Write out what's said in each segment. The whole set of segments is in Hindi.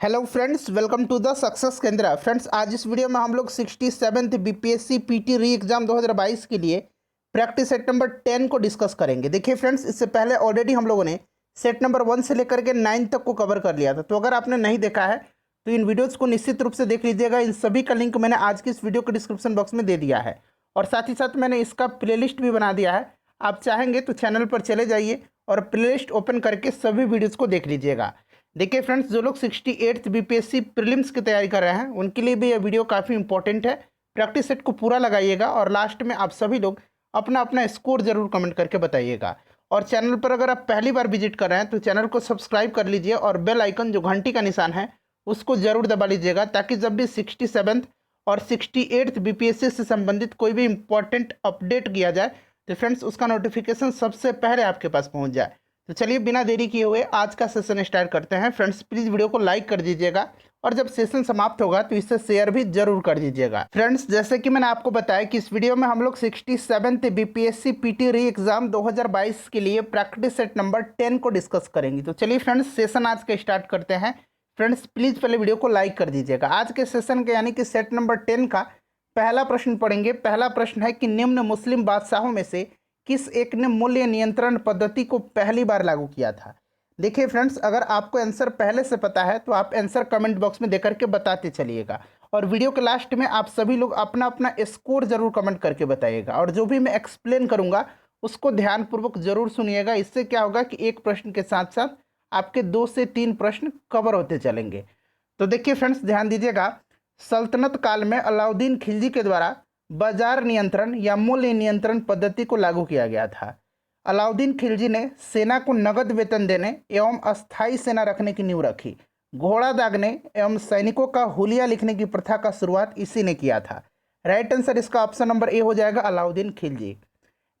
Hello friends, welcome to the success Kendra. Friends, आज इस वीडियो में हम लोग 67th बीपीएससी पीटी री एग्जाम 2022 के लिए प्रैक्टिस सेट नंबर 10 को डिस्कस करेंगे। देखिए फ्रेंड्स, इससे पहले ऑलरेडी हम लोगों ने सेट नंबर 1 से लेकर के 9 तक को कवर कर लिया था। तो अगर आपने नहीं देखा है तो इन वीडियोज़ को निश्चित रूप से देख लीजिएगा। इन सभी का लिंक मैंने आज की इस वीडियो के डिस्क्रिप्शन बॉक्स में दे दिया है और साथ ही साथ मैंने इसका प्लेलिस्ट भी बना दिया है। आप चाहेंगे तो चैनल पर चले जाइए और प्लेलिस्ट ओपन करके सभी वीडियोज़ को देख लीजिएगा। देखिए फ्रेंड्स, जो लोग 68th बीपीएससी प्रीलिम्स की तैयारी कर रहे हैं उनके लिए भी यह वीडियो काफ़ी इंपॉर्टेंट है। प्रैक्टिस सेट को पूरा लगाइएगा और लास्ट में आप सभी लोग अपना अपना स्कोर जरूर कमेंट करके बताइएगा। और चैनल पर अगर आप पहली बार विजिट कर रहे हैं तो चैनल को सब्सक्राइब कर लीजिए और बेल आइकन जो घंटी का निशान है उसको जरूर दबा लीजिएगा, ताकि जब भी 67th और 68th बीपीएससी से संबंधित कोई भी इंपॉर्टेंट अपडेट किया जाए तो फ्रेंड्स उसका नोटिफिकेशन सबसे पहले आपके पास पहुंच जाए। तो चलिए बिना देरी किए हुए आज का सेशन स्टार्ट करते हैं। फ्रेंड्स, प्लीज़ वीडियो को लाइक कर दीजिएगा और जब सेशन समाप्त होगा तो इसे शेयर भी जरूर कर दीजिएगा। फ्रेंड्स, जैसे कि मैंने आपको बताया कि इस वीडियो में हम लोग 67th बीपीएससी पीटी री एग्जाम 2022 के लिए प्रैक्टिस सेट नंबर 10 को डिस्कस करेंगे। तो चलिए फ्रेंड्स, सेशन आज का स्टार्ट करते हैं। फ्रेंड्स, प्लीज़ पहले वीडियो को लाइक कर दीजिएगा। आज के सेशन के यानी कि सेट नंबर 10 का पहला प्रश्न पढ़ेंगे। पहला प्रश्न है कि निम्न मुस्लिम बादशाहों में से किस एक ने मूल्य नियंत्रण पद्धति को पहली बार लागू किया था। देखिए फ्रेंड्स, अगर आपको आंसर पहले से पता है तो आप आंसर कमेंट बॉक्स में देकर के बताते चलिएगा और वीडियो के लास्ट में आप सभी लोग अपना अपना स्कोर जरूर कमेंट करके बताइएगा। और जो भी मैं एक्सप्लेन करूंगा उसको ध्यानपूर्वक जरूर सुनिएगा। इससे क्या होगा कि एक प्रश्न के साथ साथ आपके 2 से 3 प्रश्न कवर होते चलेंगे। तो देखिए फ्रेंड्स, ध्यान दीजिएगा। सल्तनत काल में अलाउद्दीन खिलजी के द्वारा बाजार नियंत्रण या मूल्य नियंत्रण पद्धति को लागू किया गया था। अलाउद्दीन खिलजी ने सेना को नगद वेतन देने एवं अस्थायी सेना रखने की नींव रखी। घोड़ा दागने एवं सैनिकों का हुलिया लिखने की प्रथा का शुरुआत इसी ने किया था। राइट आंसर इसका ऑप्शन नंबर ए हो जाएगा, अलाउद्दीन खिलजी।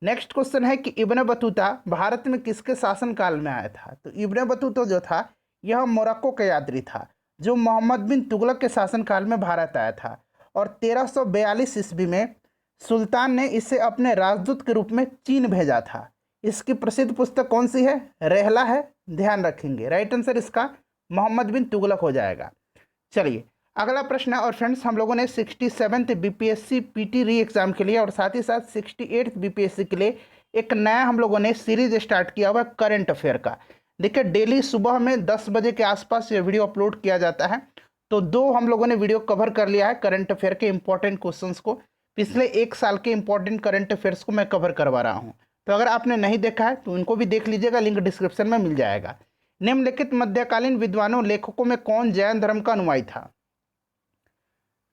नेक्स्ट क्वेश्चन है कि इब्न बतूता भारत में किसके शासन काल में आया था। तो इब्न बतूता जो था यह मोरक्को का यात्री था जो मोहम्मद बिन तुगलक के शासन काल में भारत आया था और 1342 ईस्वी में सुल्तान ने इसे अपने राजदूत के रूप में चीन भेजा था। इसकी प्रसिद्ध पुस्तक कौन सी है? रहला है। ध्यान रखेंगे, राइट आंसर इसका मोहम्मद बिन तुगलक हो जाएगा। चलिए अगला प्रश्न है। और फ्रेंड्स, हम लोगों ने 67th बीपीएससी पीटी री एग्जाम के लिए और साथ ही साथ 68th बीपीएससी के लिए एक नया हम लोगों ने सीरीज स्टार्ट किया हुआ करंट अफेयर का। देखिए, डेली सुबह में 10 बजे के आसपास ये वीडियो अपलोड किया जाता है। तो 2 हम लोगों ने वीडियो कवर कर लिया है करंट अफेयर के इंपॉर्टेंट क्वेश्चंस को। पिछले 1 साल के इंपॉर्टेंट करंट अफेयर्स को मैं कवर करवा रहा हूँ। तो अगर आपने नहीं देखा है तो उनको भी देख लीजिएगा, लिंक डिस्क्रिप्शन में मिल जाएगा। निम्नलिखित मध्यकालीन विद्वानों लेखकों में कौन जैन धर्म का अनुयायी था?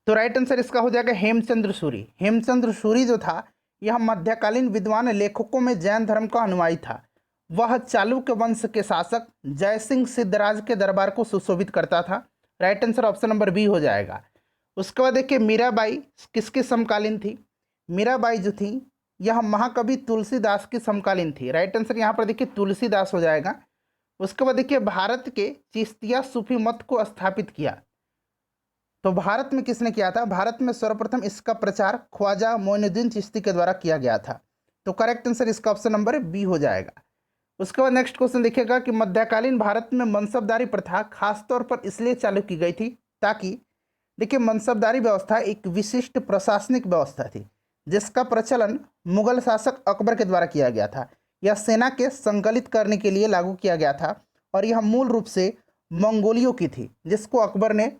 तो राइट आंसर इसका हो जाएगा हेमचंद्र सूरी। हेमचंद्र सूरी जो था यह मध्यकालीन विद्वान लेखकों में जैन धर्म का अनुयायी था। वह चालुक्य वंश के शासक जयसिंह सिद्धराज के दरबार को सुशोभित करता था। Right answer option number B हो जाएगा। उसके बाद देखिए, मीराबाई किसके समकालीन थी? मीराबाई जो थी यह महाकवि तुलसीदास की समकालीन थी। राइट आंसर यहाँ पर देखिए तुलसीदास हो जाएगा। उसके बाद देखिए, भारत के चिश्तिया सूफी मत को स्थापित किया। तो भारत में किसने किया था? भारत में सर्वप्रथम इसका प्रचार ख्वाजा मोइनुद्दीन चिश्ती के द्वारा किया गया था। तो करेक्ट आंसर इसका ऑप्शन नंबर बी हो जाएगा। उसके बाद नेक्स्ट क्वेश्चन देखिएगा कि मध्यकालीन भारत में मनसबदारी प्रथा खासतौर पर इसलिए चालू की गई थी ताकि, देखिए, मनसबदारी व्यवस्था एक विशिष्ट प्रशासनिक व्यवस्था थी जिसका प्रचलन मुगल शासक अकबर के द्वारा किया गया था। यह सेना के संकलित करने के लिए लागू किया गया था और यह मूल रूप से मंगोलियों की थी जिसको अकबर ने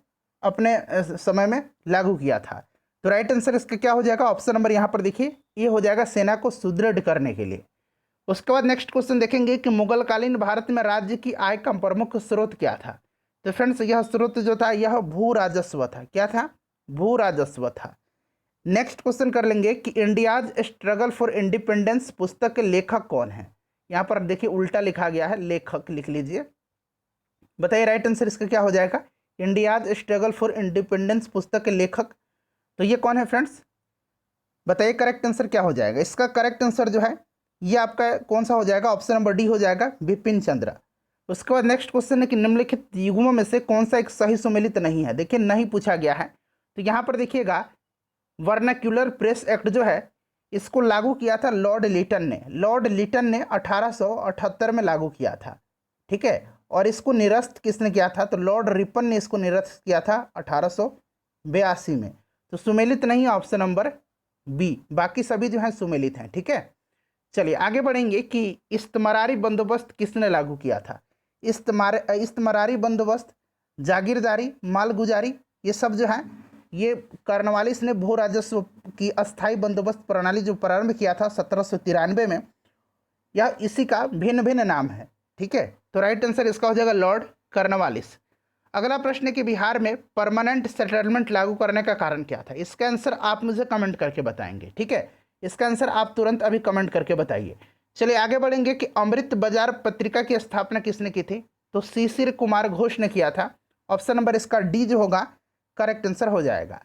अपने समय में लागू किया था। तो राइट आंसर इसका क्या हो जाएगा? ऑप्शन नंबर यहाँ पर देखिए ये हो जाएगा, सेना को सुदृढ़ करने के लिए। उसके बाद नेक्स्ट क्वेश्चन देखेंगे कि मुगलकालीन भारत में राज्य की आय का प्रमुख स्रोत क्या था। तो फ्रेंड्स, यह स्रोत जो था यह भू राजस्व था। क्या था? भू राजस्व था। नेक्स्ट क्वेश्चन कर लेंगे कि इंडियाज स्ट्रगल फॉर इंडिपेंडेंस पुस्तक के लेखक कौन है? यहाँ पर देखिए उल्टा लिखा गया है, लेखक लिख लीजिए। बताइए राइट आंसर इसका क्या हो जाएगा? इंडियाज स्ट्रगल फॉर इंडिपेंडेंस पुस्तक के लेखक तो ये कौन है फ्रेंड्स? बताइए करेक्ट आंसर क्या हो जाएगा? इसका करेक्ट आंसर जो है ये आपका कौन सा हो जाएगा? ऑप्शन नंबर डी हो जाएगा, बिपिन चंद्र। उसके बाद नेक्स्ट क्वेश्चन है कि निम्नलिखित युग्मों में से कौन सा एक सही सुमेलित नहीं है? देखिए नहीं पूछा गया है। तो यहाँ पर देखिएगा, वर्नाक्यूलर प्रेस एक्ट जो है इसको लागू किया था लॉर्ड लिटन ने। लॉर्ड लिटन ने 1878 में लागू किया था। ठीक है, और इसको निरस्त किसने किया था? तो लॉर्ड रिपन ने इसको निरस्त किया था 1882 में। तो सुमेलित नहीं, ऑप्शन नंबर बी, बाकी सभी जो है सुमेलित हैं। ठीक है, चलिए आगे बढ़ेंगे कि इस्तमरारी बंदोबस्त किसने लागू किया था? इस्तमरारी बंदोबस्त, जागीरदारी, मालगुजारी, ये सब जो है ये कॉर्नवालिस ने भू राजस्व की अस्थायी बंदोबस्त प्रणाली जो प्रारंभ किया था 1793 में, यह इसी का भिन्न भिन्न नाम है। ठीक है, तो राइट आंसर इसका हो जाएगा लॉर्ड कॉर्नवालिस। अगला प्रश्न है कि बिहार में परमानेंट सेटलमेंट लागू करने का कारण क्या था? इसका आंसर आप मुझे कमेंट करके बताएंगे। ठीक है, इसका आंसर आप तुरंत अभी कमेंट करके बताइए। चलिए आगे बढ़ेंगे कि अमृत बाजार पत्रिका की स्थापना किसने की थी? तो शिशिर कुमार घोष ने किया था। ऑप्शन नंबर इसका डी जो होगा करेक्ट आंसर हो जाएगा।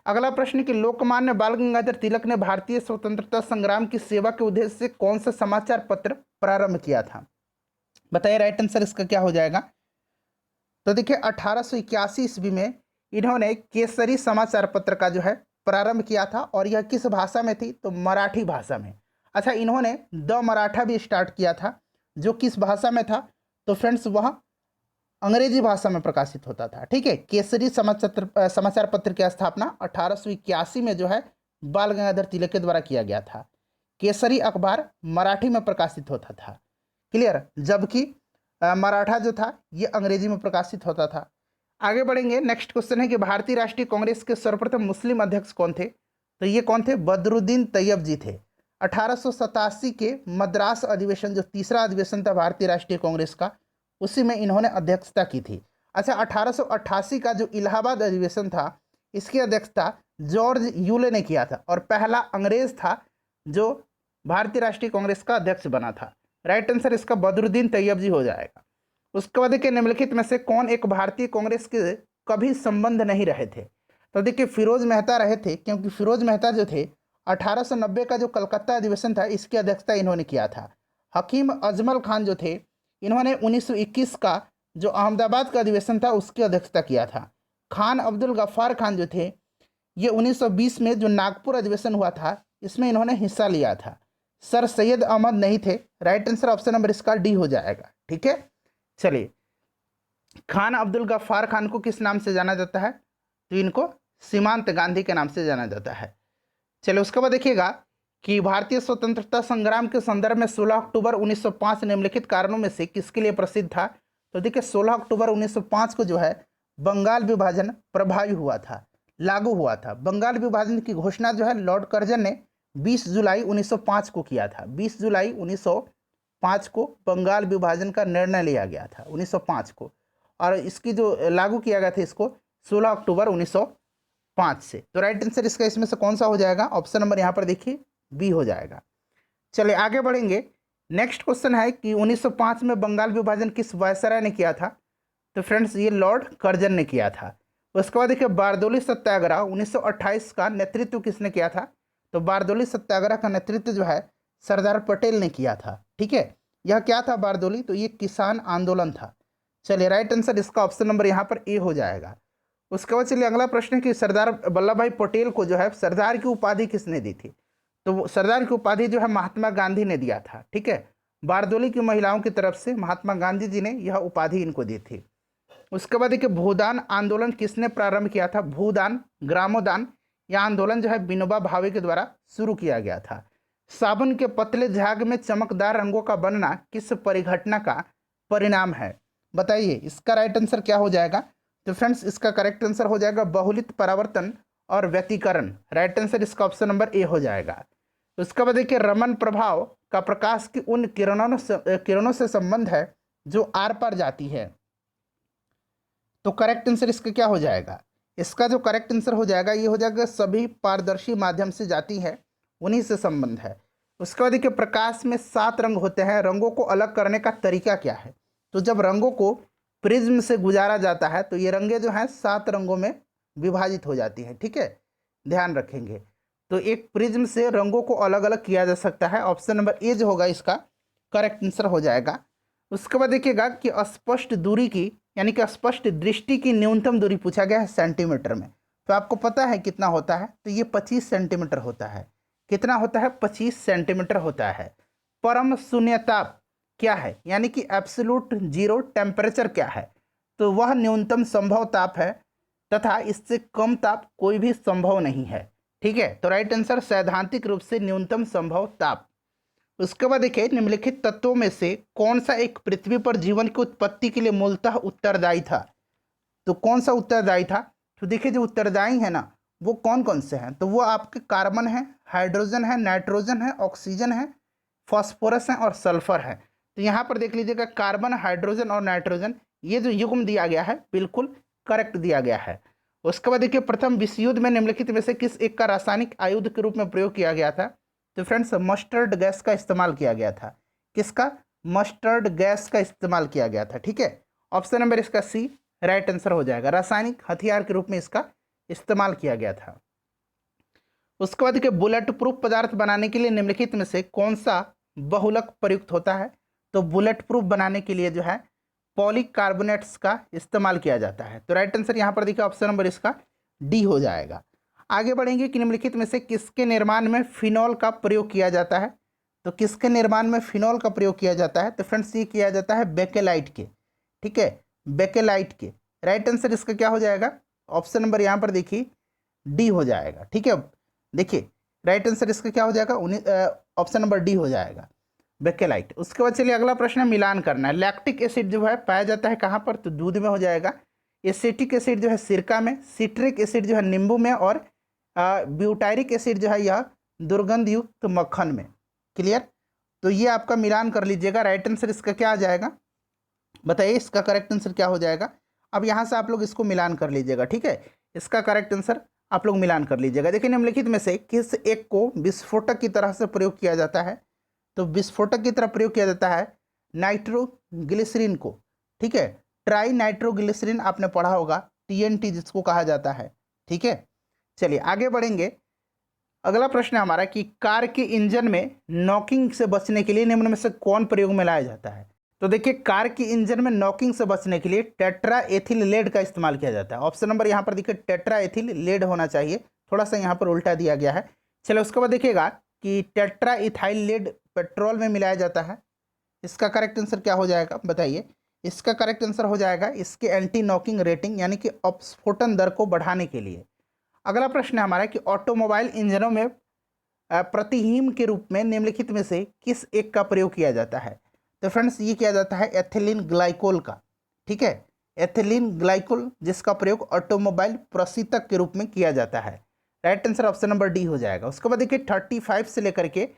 अगला प्रश्न कि लोकमान्य बाल गंगाधर तिलक ने भारतीय स्वतंत्रता संग्राम की सेवा के उद्देश्य से कौन सा समाचार पत्र प्रारंभ किया था? बताइए राइट आंसर इसका क्या हो जाएगा? तो देखिए 1881 ईस्वी में इन्होंने केसरी समाचार पत्र का जो है प्रारंभ किया था, और यह किस भाषा में थी? तो मराठी भाषा में। अच्छा, इन्होंने द मराठा भी स्टार्ट किया था, जो किस भाषा में था? तो फ्रेंड्स वह अंग्रेजी भाषा में प्रकाशित होता था। ठीक है, केसरी समाचार पत्र की स्थापना 1881 में जो है बाल गंगाधर तिलक के द्वारा किया गया था। केसरी अखबार मराठी में प्रकाशित होता था, क्लियर, जबकि मराठा जो था ये अंग्रेजी में प्रकाशित होता था। आगे बढ़ेंगे, नेक्स्ट क्वेश्चन है कि भारतीय राष्ट्रीय कांग्रेस के सर्वप्रथम मुस्लिम अध्यक्ष कौन थे? तो ये कौन थे? बदरुद्दीन तैयब जी थे। 1887 के मद्रास अधिवेशन, जो तीसरा अधिवेशन था भारतीय राष्ट्रीय कांग्रेस का, उसी में इन्होंने अध्यक्षता की थी। अच्छा, 1888 का जो इलाहाबाद अधिवेशन था, इसकी अध्यक्षता जॉर्ज यूले ने किया था, और पहला अंग्रेज था जो भारतीय राष्ट्रीय कांग्रेस का अध्यक्ष बना था। राइट आंसर इसका बदरुद्दीन तैयब जी हो जाएगा। उसके बाद देखिए निम्नलिखित में से कौन एक भारतीय कांग्रेस के कभी संबंध नहीं रहे थे? तो देखिए फिरोज मेहता रहे थे, क्योंकि फिरोज मेहता जो थे 1890 का जो कलकत्ता अधिवेशन था इसकी अध्यक्षता इन्होंने किया था। हकीम अजमल खान जो थे, इन्होंने 1921 का जो अहमदाबाद का अधिवेशन था उसकी अध्यक्षता किया था। खान अब्दुल गफ्फार खान जो थे, ये 1920 में जो नागपुर अधिवेशन हुआ था इसमें इन्होंने हिस्सा लिया था। सर सैयद अहमद नहीं थे। राइट आंसर ऑप्शन नंबर इसका डी हो जाएगा। ठीक है, चलिए खान अब्दुल गफ्फार खान को किस नाम से जाना जाता है? तो इनको सीमांत गांधी के नाम से जाना जाता है। चलिए उसके बाद देखिएगा कि भारतीय स्वतंत्रता संग्राम के संदर्भ में 16 अक्टूबर 1905 निम्नलिखित कारणों में से किसके लिए प्रसिद्ध था? तो देखिए 16 अक्टूबर 1905 को जो है बंगाल विभाजन प्रभावी हुआ था, लागू हुआ था। बंगाल विभाजन की घोषणा जो है लॉर्ड कर्जन ने 20 जुलाई 1905 को किया था। 20 जुलाई 1905 को बंगाल विभाजन का निर्णय लिया गया था 1905 को, और इसकी जो लागू किया गया था इसको 16 अक्टूबर 1905 से। तो राइट आंसर इसका इसमें से कौन सा हो जाएगा? ऑप्शन नंबर यहाँ पर देखिए बी हो जाएगा। चलिए आगे बढ़ेंगे, नेक्स्ट क्वेश्चन है कि 1905 में बंगाल विभाजन किस वायसराय ने किया था? तो फ्रेंड्स ये लॉर्ड कर्जन ने किया था। उसके बाद देखिए बारदोली सत्याग्रह 1928 का नेतृत्व किसने किया था? तो बारदोली सत्याग्रह का नेतृत्व जो है सरदार पटेल ने किया था। ठीक है, यह क्या था बारदोली? तो ये किसान आंदोलन था। चलिए राइट आंसर इसका ऑप्शन नंबर यहाँ पर ए हो जाएगा। उसके बाद चलिए अगला प्रश्न है कि सरदार वल्लभ भाई पटेल को जो है सरदार की उपाधि किसने दी थी? तो सरदार की उपाधि जो है महात्मा गांधी ने दिया था। ठीक है, बारदोली की महिलाओं की तरफ से महात्मा गांधी जी ने यह उपाधि इनको दी थी। उसके बाद देखिए भूदान आंदोलन किसने प्रारंभ किया था? भूदान, ग्रामोदान, यह आंदोलन जो है विनोबा भावे के द्वारा शुरू किया गया था। साबुन के पतले झाग में चमकदार रंगों का बनना किस परिघटना का परिणाम है? बताइए इसका राइट आंसर क्या हो जाएगा? तो फ्रेंड्स इसका करेक्ट आंसर हो जाएगा बहुलित परावर्तन और व्यतिकरण। राइट आंसर इसका ऑप्शन नंबर ए हो जाएगा। उसके बाद देखिए रमन प्रभाव का प्रकाश की उन किरणों से संबंध है जो आर पार जाती है। तो करेक्ट आंसर इसका क्या हो जाएगा? इसका जो करेक्ट आंसर हो जाएगा ये हो जाएगा सभी पारदर्शी माध्यम से जाती है, उन्हीं से संबंध है। उसके बाद देखिए प्रकाश में 7 रंग होते हैं, रंगों को अलग करने का तरीका क्या है? तो जब रंगों को प्रिज्म से गुजारा जाता है तो ये रंगें जो हैं 7 रंगों में विभाजित हो जाती हैं। ठीक है, ध्यान रखेंगे। तो एक प्रिज्म से रंगों को अलग अलग किया जा सकता है। ऑप्शन नंबर ए जो होगा इसका करेक्ट आंसर हो जाएगा। उसके बाद देखिएगा कि अस्पष्ट दूरी की यानी कि स्पष्ट दृष्टि की न्यूनतम दूरी पूछा गया है सेंटीमीटर में। तो आपको पता है कितना होता है? तो ये 25 सेंटीमीटर होता है। कितना होता है? 25 सेंटीमीटर होता है। परम शून्यता क्या है, यानी कि एब्सोल्यूट जीरो टेम्परेचर क्या है, तो वह न्यूनतम संभव ताप है तथा इससे कम ताप कोई भी संभव नहीं है। ठीक है, तो राइट आंसर सैद्धांतिक रूप से न्यूनतम संभव ताप। उसके बाद देखिए, निम्नलिखित तत्वों में से कौन सा एक पृथ्वी पर जीवन की उत्पत्ति के लिए मूलतः उत्तरदायी था। तो कौन सा उत्तरदायी था, तो देखिए जो उत्तरदायी है ना वो कौन कौन से हैं, तो वो आपके कार्बन है, हाइड्रोजन है, नाइट्रोजन है, ऑक्सीजन है, फॉस्फोरस है और सल्फर है। तो यहाँ पर देख लीजिएगा कार्बन, हाइड्रोजन और नाइट्रोजन, ये जो युग्म दिया गया है बिल्कुल करेक्ट दिया गया है। उसके बाद देखिए, प्रथम विश्व युद्ध में निम्नलिखित में से किस एक का रासायनिक आयुध के रूप में प्रयोग किया गया था, तो फ्रेंड्स मस्टर्ड गैस का इस्तेमाल किया गया था। किसका, मस्टर्ड गैस का इस्तेमाल किया गया था। ठीक है, ऑप्शन नंबर इसका सी राइट आंसर हो जाएगा, रासायनिक हथियार के रूप में इसका इस्तेमाल किया गया था। उसके बाद देखिए, बुलेट प्रूफ पदार्थ बनाने के लिए निम्नलिखित में से कौन सा बहुलक प्रयुक्त होता है, तो बुलेट प्रूफ बनाने के लिए जो है पॉलीकार्बोनेट्स का इस्तेमाल किया जाता है। तो राइट आंसर यहाँ पर देखिए ऑप्शन नंबर इसका डी हो जाएगा। आगे बढ़ेंगे कि निम्नलिखित में से किसके निर्माण में फिनॉल का प्रयोग किया जाता है, तो किसके निर्माण में फिनॉल का प्रयोग किया जाता है, तो फ्रेंड्स ये किया जाता है बेकेलाइट के। ठीक है, बेकेलाइट के। राइट आंसर इसका क्या हो जाएगा, ऑप्शन नंबर यहाँ पर देखिए डी हो जाएगा। ठीक है, देखिए राइट आंसर इसका क्या हो जाएगा, ऑप्शन नंबर डी हो जाएगा, बेकेलाइट। उसके बाद चलिए अगला प्रश्न है, मिलान करना है। लैक्टिक एसिड जो है पाया जाता है कहाँ पर, तो दूध में हो जाएगा। एसिटिक एसिड जो है सिरका में, सिट्रिक एसिड जो है नींबू में, और ब्यूटायरिक एसिड जो है यह दुर्गंध युक्त मक्खन में। क्लियर, तो ये आपका मिलान कर लीजिएगा। राइट आंसर इसका क्या आ जाएगा, बताइए इसका करेक्ट आंसर क्या हो जाएगा। अब यहाँ से आप लोग इसको मिलान कर लीजिएगा। ठीक है, इसका करेक्ट आंसर आप लोग मिलान कर लीजिएगा। देखिए निम्नलिखित में से किस एक को विस्फोटक की तरह से प्रयोग किया जाता है, तो विस्फोटक की तरह प्रयोग किया जाता है नाइट्रोग्लिसरीन को। ठीक है, ट्राई नाइट्रोग्लिसरीन आपने पढ़ा होगा, टीएनटी जिसको कहा जाता है। ठीक है, चलिए आगे बढ़ेंगे। अगला प्रश्न है हमारा कि कार के इंजन में नॉकिंग से बचने के लिए निम्न में से कौन प्रयोग में लाया जाता है। तो देखिए कार की इंजन में नॉकिंग से बचने के लिए टेट्रा एथिल लेड का इस्तेमाल किया जाता है। ऑप्शन नंबर यहाँ पर देखिए टेट्रा एथिल लेड होना चाहिए, थोड़ा सा यहाँ पर उल्टा दिया गया है। चलो उसके बाद देखिएगा कि टेट्रा इथाइल लेड पेट्रोल में मिलाया जाता है। इसका करेक्ट आंसर क्या हो जाएगा, बताइए। इसका करेक्ट आंसर हो जाएगा इसके एंटी नॉकिंग रेटिंग, यानी कि अपस्फोटन दर को बढ़ाने के लिए। अगला प्रश्न है हमारा कि ऑटोमोबाइल इंजनों में प्रतिहीम के रूप में निम्नलिखित में से किस एक का प्रयोग किया जाता है। तो फ्रेंड्स ये किया जाता है एथिलीन ग्लाइकोल का। ठीक है, एथिलीन ग्लाइकोल जिसका प्रयोग ऑटोमोबाइल प्रशीतक के रूप में किया जाता है। Right answer option number D हो जाएगा। उसके बाद देखिए 35 से लेकर के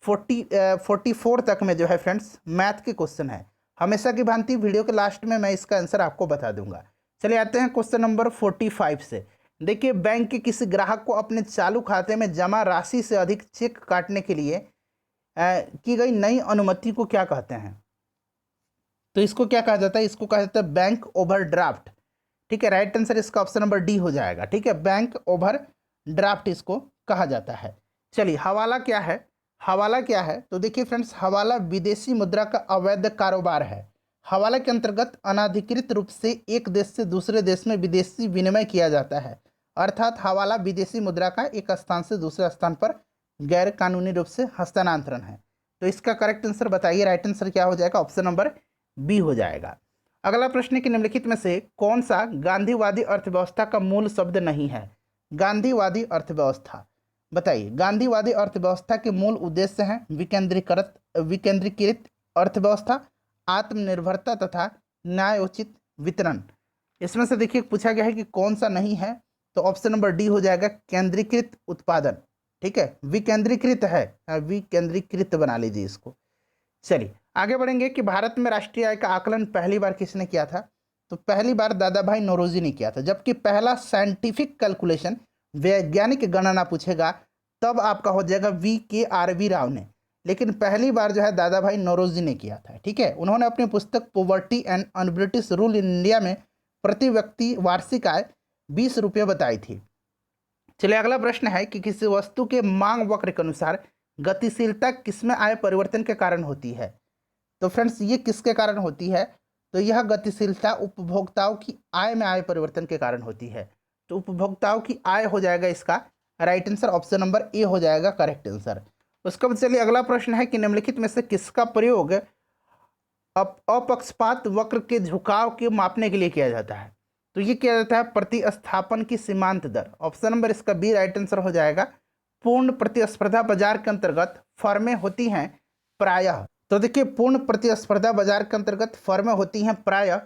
44 तक में जो है फ्रेंड्स मैथ के क्वेश्चन है। हमेशा की भांति वीडियो के लास्ट में मैं इसका आंसर आपको बता दूंगा। चलिए आते हैं क्वेश्चन नंबर 45 से। देखिए बैंक के किसी ग्राहक को अपने चालू खाते में जमा राशि से अधिक चेक काटने के लिए की गई नई अनुमति को क्या कहते हैं। तो इसको क्या कहा जाता है, इसको कहा जाता है बैंक ओवरड्राफ्ट। ठीक है, राइट आंसर इसका ऑप्शन नंबर डी हो जाएगा। ठीक है, बैंक ओवरड्राफ्ट इसको कहा जाता है। चलिए हवाला क्या है, हवाला क्या है, तो देखिए फ्रेंड्स हवाला विदेशी मुद्रा का अवैध कारोबार है। हवाला के अंतर्गत अनाधिकृत रूप से एक देश से दूसरे देश में विदेशी विनिमय किया जाता है। अर्थात हवाला विदेशी मुद्रा का एक स्थान से दूसरे स्थान पर गैर कानूनी रूप से हस्तांतरण है। तो इसका करेक्ट आंसर बताइए, राइट आंसर क्या हो जाएगा, ऑप्शन नंबर बी हो जाएगा। अगला प्रश्न की निम्नलिखित में से कौन सा गांधीवादी अर्थव्यवस्था का मूल शब्द नहीं है। गांधीवादी अर्थव्यवस्था, बताइए। गांधीवादी अर्थव्यवस्था के मूल उद्देश्य हैं विकेंद्रीकृत अर्थव्यवस्था, आत्मनिर्भरता तथा न्यायोचित वितरण। इसमें से देखिए पूछा गया है कि कौन सा नहीं है, तो ऑप्शन नंबर डी हो जाएगा केंद्रीकृत उत्पादन। ठीक है, विकेंद्रीकृत है, विकेंद्रीकृत बना लीजिए इसको। चलिए आगे बढ़ेंगे कि भारत में राष्ट्रीय आय का आकलन पहली बार किसने किया था। तो पहली बार दादा भाई नौरोजी ने किया था, जबकि पहला साइंटिफिक कैलकुलेशन वैज्ञानिक गणना पूछेगा तब आपका हो जाएगा VKRV राव ने, लेकिन पहली बार जो है दादा भाई नौरोजी ने किया था। ठीक है, उन्होंने अपनी पुस्तक poverty and un-British rule in India में प्रति व्यक्ति वार्षिक आय 20 रुपये बताई थी। चलिए अगला प्रश्न है कि किसी वस्तु के मांग वक्र के अनुसार गतिशीलता किसमें आय परिवर्तन के कारण होती है। तो फ्रेंड्स ये किसके कारण होती है, तो यह गतिशीलता उपभोक्ताओं की आय में आय परिवर्तन के कारण होती है। तो उपभोक्ताओं की आय हो जाएगा इसका right answer, option number A हो जाएगा करेक्ट आंसर। उसके बाद चलिए अगला प्रश्न है कि निम्नलिखित में से किसका प्रयोग अपक्षपात वक्र के झुकाव के मापने के लिए किया जाता है। तो ये किया जाता है प्रतिस्थापन की सीमांत दर। ऑप्शन नंबर इसका बी राइट आंसर हो जाएगा। पूर्ण प्रतिस्पर्धा बाजार के अंतर्गत फर्में होती हैं प्रायः। तो देखिए पूर्ण प्रतिस्पर्धा बाजार के अंतर्गत फर्में होती हैं प्रायः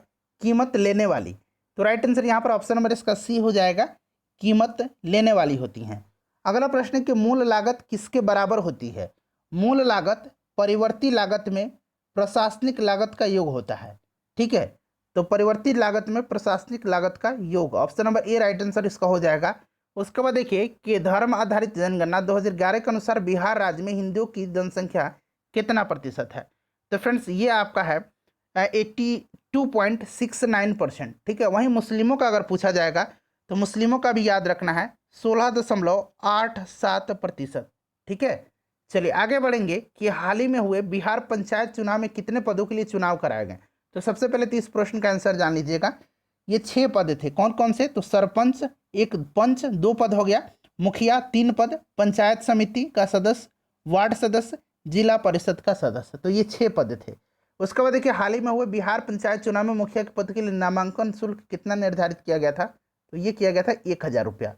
कीमत लेने वाली। तो राइट आंसर यहाँ पर ऑप्शन नंबर इसका सी हो जाएगा, कीमत लेने वाली होती हैं। अगला प्रश्न है कि मूल लागत किसके बराबर होती है? मूल लागत परिवर्ती लागत में प्रशासनिक लागत का योग होता है। ठीक है, तो परिवर्ती लागत में प्रशासनिक लागत का योग, option number A right answer इसका हो जाएगा। उसके बाद देखिए कि धर्म आधारित जनगणना 2011 के अनुसार बिहार राज्य में हिंदुओं की जनसंख्या कितना प्रतिशत है? तो फ्रेंड्स ये आपका है 82.69%। ठीक है, वहीं मुस्लिमों का अगर पूछा जाएगा तो मुस्लिमों का भी याद रखना है 16.87%। ठीक है, चलिए आगे बढ़ेंगे कि हाल ही में हुए बिहार पंचायत चुनाव में कितने पदों के लिए चुनाव कराए गए? तो सबसे पहले तो इस प्रश्न का आंसर जान लीजिएगा। ये 6 पद थे। कौन कौन से? तो सरपंच 1 पंच 2 पद हो गया, मुखिया 3 पद, पंचायत समिति का सदस्य, वार्ड सदस्य, जिला परिषद का सदस्य। तो ये 6 पद थे। उसके बाद देखिए हाल ही में हुए बिहार पंचायत चुनाव में मुखिया के पद के लिए नामांकन शुल्क कितना निर्धारित किया गया था? तो ये किया गया था 1000 रुपया।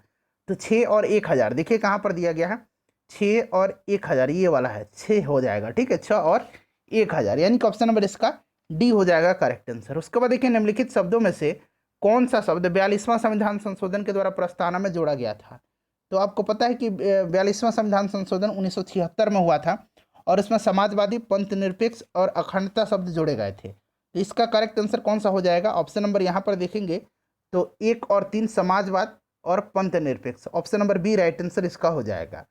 तो 6 और 1000 देखिए कहाँ पर दिया गया है, 6 और 1000, ये वाला है 6 हो जाएगा। ठीक है, 6 और 1000, यानी कि ऑप्शन नंबर इसका डी हो जाएगा करेक्ट आंसर। उसके बाद देखिए निम्नलिखित शब्दों में से कौन सा शब्द 42वां संविधान संशोधन के द्वारा प्रस्तावना में जोड़ा गया था? तो आपको पता है कि 42वां संविधान संशोधन 1976 में हुआ था और इसमें समाजवादी, पंथ निरपेक्ष और अखंडता शब्द जोड़े गए थे। तो इसका करेक्ट आंसर कौन सा हो जाएगा? ऑप्शन नंबर यहाँ पर देखेंगे तो 1 और 3 समाजवाद और पंथ निरपेक्ष, option number B right answer इसका हो जाएगा।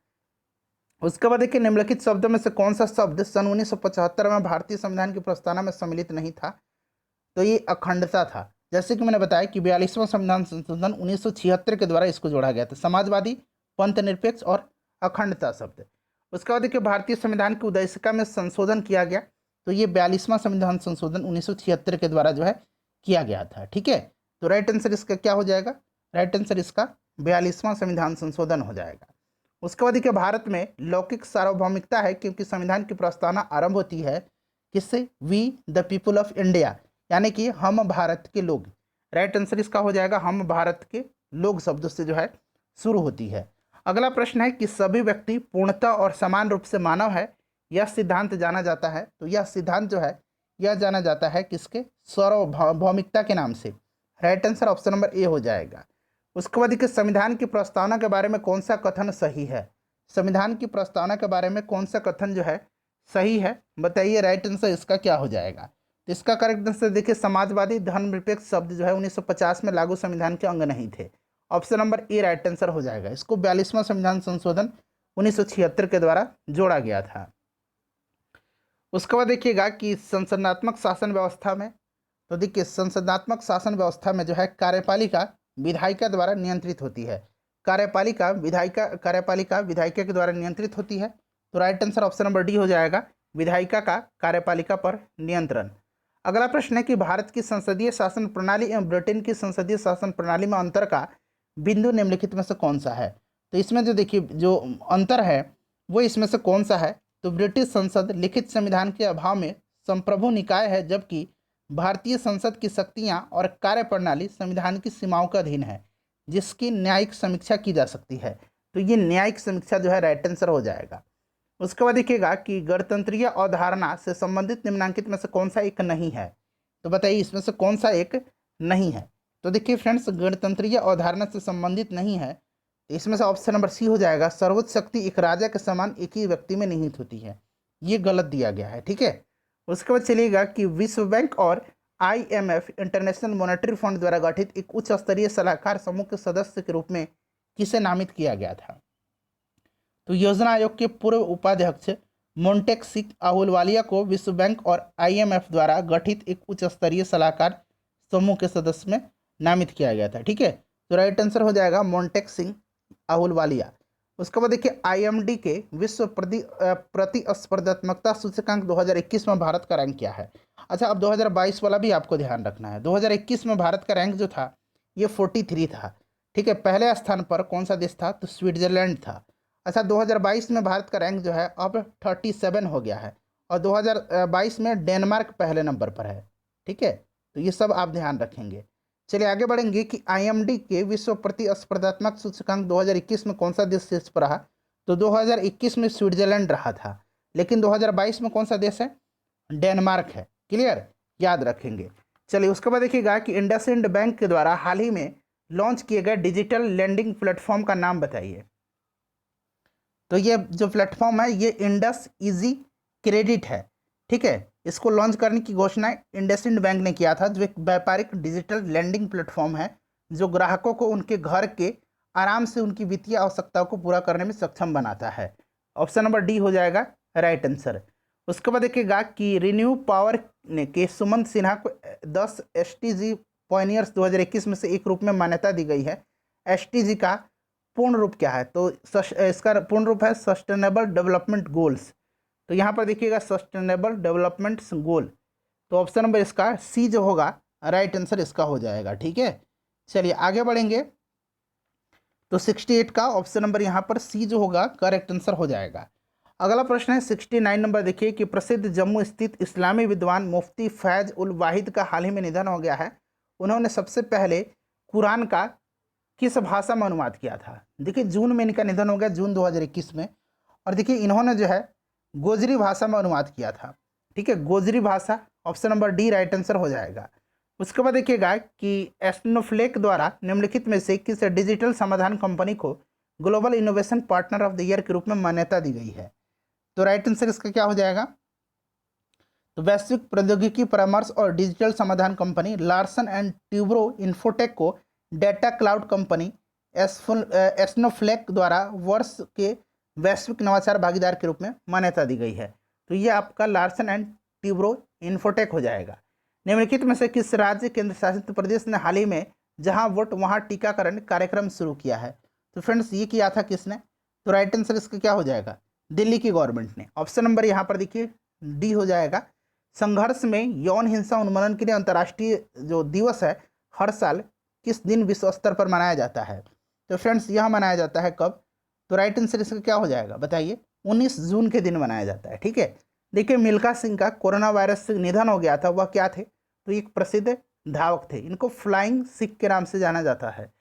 उसके बाद देखिए निम्नलिखित शब्दों में से कौन सा शब्द सन 1975 में भारतीय संविधान की प्रस्तावना में सम्मिलित नहीं था? तो ये अखंडता था। जैसे कि मैंने बताया कि 42वां संविधान संशोधन 1976 के द्वारा इसको जोड़ा गया था, समाजवादी, पंथ निरपेक्ष और अखंडता शब्द। उसके बाद देखिए भारतीय संविधान की उद्देशिका में संशोधन किया गया, तो ये 42वां संविधान संशोधन 1976 के द्वारा जो है किया गया था। ठीक है, तो राइट आंसर इसका क्या हो जाएगा? राइट आंसर इसका 42वां संविधान संशोधन हो जाएगा। उसके बाद देखिए भारत में लौकिक सार्वभौमिकता है क्योंकि संविधान की प्रस्तावना आरंभ होती है किससे? We the people of India, यानी कि हम भारत के लोग। राइट आंसर इसका हो जाएगा हम भारत के लोग शब्द से जो है शुरू होती है। अगला प्रश्न है कि सभी व्यक्ति पूर्णतः और समान रूप से मानव है, यह सिद्धांत जाना जाता है। तो यह सिद्धांत जो है यह जाना जाता है किसके? सार्वभौमिकता के नाम से। Right answer option number A हो जाएगा। उसके बाद देखिए संविधान की प्रस्तावना के बारे में कौन सा कथन सही है? संविधान की प्रस्तावना के बारे में कौन सा कथन जो है सही है? बताइए राइट आंसर इसका क्या हो जाएगा? तो इसका करेक्ट आंसर देखिए समाजवादी, धर्मनिरपेक्ष शब्द जो है 1950 में लागू संविधान के अंग नहीं थे। Option number A right answer हो जाएगा। इसको 42वां संविधान संशोधन 1976 के द्वारा जोड़ा गया था। उसके बाद देखिएगा कि संसदनात्मक शासन व्यवस्था में, तो देखिए संसदनात्मक शासन व्यवस्था में जो है कार्यपालिका विधायिका द्वारा नियंत्रित होती है। कार्यपालिका विधायिका के द्वारा नियंत्रित होती है। तो right answer option number D हो जाएगा, विधायिका का कार्यपालिका पर नियंत्रण। अगला प्रश्न है कि भारत की संसदीय शासन प्रणाली एवं ब्रिटेन की संसदीय शासन प्रणाली में अंतर का बिंदु निम्नलिखित में से कौन सा है? तो इसमें जो देखिए जो अंतर है वो इसमें से कौन सा है? तो ब्रिटिश संसद लिखित संविधान के अभाव में संप्रभु निकाय है, जबकि भारतीय संसद की शक्तियां और कार्यप्रणाली संविधान की सीमाओं के अधीन है, जिसकी न्यायिक समीक्षा की जा सकती है। तो ये न्यायिक समीक्षा जो है राइट आंसर हो जाएगा। उसके बाद देखिएगा कि गणतंत्रीय अवधारणा से संबंधित निम्नलिखित में से कौन सा एक नहीं है? तो बताइए इसमें से कौन सा एक नहीं है? तो देखिए फ्रेंड्स गणतंत्रीय अवधारणा से संबंधित नहीं है, तो इसमें से ऑप्शन नंबर सी हो जाएगा, सर्वोच्च शक्ति एक राजा के समान एक ही व्यक्ति में निहित होती है। ये गलत दिया गया है। ठीक है, उसके बाद चलिएगा कि विश्व बैंक और IMF इंटरनेशनल मॉनेटरी फंड द्वारा गठित एक उच्च स्तरीय सलाहकार समूह के सदस्य के रूप में किसे नामित किया गया था? तो योजना आयोग के पूर्व उपाध्यक्ष मोंटेक अहलुवालिया को विश्व बैंक और IMF द्वारा गठित एक उच्च स्तरीय सलाहकार समूह के सदस्य में नामित किया गया था। ठीक है, तो राइट आंसर हो जाएगा मोंटेक अहलुवालिया। उसके बाद देखिए IMD के विश्व प्रतिस्पर्धात्मकता सूचकांक 2021 में भारत का रैंक क्या है? अच्छा, अब 2022 वाला भी आपको ध्यान रखना है। 2021 में भारत का रैंक जो था ये 43 था। ठीक है, पहले स्थान पर कौन सा देश था? तो स्विट्जरलैंड था। अच्छा, 2022 में भारत का रैंक जो है अब 37 हो गया है और 2022 में डेनमार्क पहले नंबर पर है। ठीक है, तो ये सब आप ध्यान रखेंगे। चलिए आगे बढ़ेंगे कि आईएमडी के विश्व प्रतिस्पर्धात्मक सूचकांक 2021 में कौन सा देश शीर्ष पर रहा। तो 2021 में स्विट्जरलैंड रहा था, लेकिन 2022 में कौन सा देश है, डेनमार्क है। क्लियर, याद रखेंगे। चलिए उसके बाद देखिएगा कि इंडसइंड बैंक के द्वारा हाल ही में लॉन्च किए गए डिजिटल लेंडिंग प्लेटफॉर्म का नाम बताइए। तो ये जो प्लेटफॉर्म है ये इंडस इजी क्रेडिट है। ठीक है, इसको लॉन्च करने की घोषणा इंडसइंड बैंक ने किया था, जो एक व्यापारिक डिजिटल लेंडिंग प्लेटफॉर्म है जो ग्राहकों को उनके घर के आराम से उनकी वित्तीय आवश्यकताओं को पूरा करने में सक्षम बनाता है। ऑप्शन नंबर डी हो जाएगा राइट आंसर। उसके बाद देखिएगा कि रिन्यू पावर ने के सुमंत सिन्हा को 10 STG पॉयनियर्स 2021 में से एक रूप में मान्यता दी गई है। STG का पूर्ण रूप क्या है, तो इसका पूर्ण रूप है सस्टेनेबल डेवलपमेंट गोल्स। तो यहाँ पर देखिएगा सस्टेनेबल डेवलपमेंट गोल, तो ऑप्शन नंबर इसका सी जो होगा राइट आंसर इसका हो जाएगा। ठीक है, चलिए आगे बढ़ेंगे। तो 68 का ऑप्शन नंबर यहाँ पर सी जो होगा करेक्ट आंसर हो जाएगा। अगला प्रश्न है 69 नंबर, देखिए कि प्रसिद्ध जम्मू स्थित इस्लामी विद्वान मुफ्ती फैज उल वाहिद का हाल ही में निधन हो गया है। उन्होंने सबसे पहले कुरान का किस भाषा में अनुवाद किया था। देखिए जून में इनका निधन हो गया, जून 2021 में। और देखिए इन्होंने जो है गोजरी भाषा में अनुवाद किया था। ठीक है, गोजरी भाषा, option number D right answer हो जाएगा। उसके बाद देखिएगा कि स्नोफ्लेक द्वारा निम्नलिखित में से किस डिजिटल समाधान कंपनी को global innovation partner of the year के रूप में मान्यता दी गई है। तो राइट आंसर इसका क्या हो जाएगा, तो वैश्विक प्रौद्योगिकी परामर्श और डिजिटल समाधान company Larsen and Toubro infotech को डेटा क्लाउड कंपनी स्नोफ्लेक द्वारा वर्ष के वैश्विक नवाचार भागीदार के रूप में मान्यता दी गई है। तो ये आपका लार्सन एंड ट्यूब्रो इन्फोटेक हो जाएगा। निम्नलिखित में से किस राज्य केंद्र शासित प्रदेश ने हाल ही में जहां वोट वहां टीकाकरण कार्यक्रम शुरू किया है। तो फ्रेंड्स ये किया था किसने, तो राइट आंसर इसका क्या हो जाएगा, दिल्ली की गवर्नमेंट ने। ऑप्शन नंबर यहाँ पर देखिए डी हो जाएगा। संघर्ष में यौन हिंसा उन्मूलन के लिए अंतर्राष्ट्रीय जो दिवस है हर साल किस दिन विश्व स्तर पर मनाया जाता है। तो फ्रेंड्स यह मनाया जाता है कब, तो राइट आंसर इसका क्या हो जाएगा बताइए, 19 जून के दिन मनाया जाता है। ठीक है, देखिए मिल्खा सिंह का कोरोना वायरस से निधन हो गया था, वह क्या थे, तो एक प्रसिद्ध धावक थे। इनको फ्लाइंग सिख के नाम से जाना जाता है।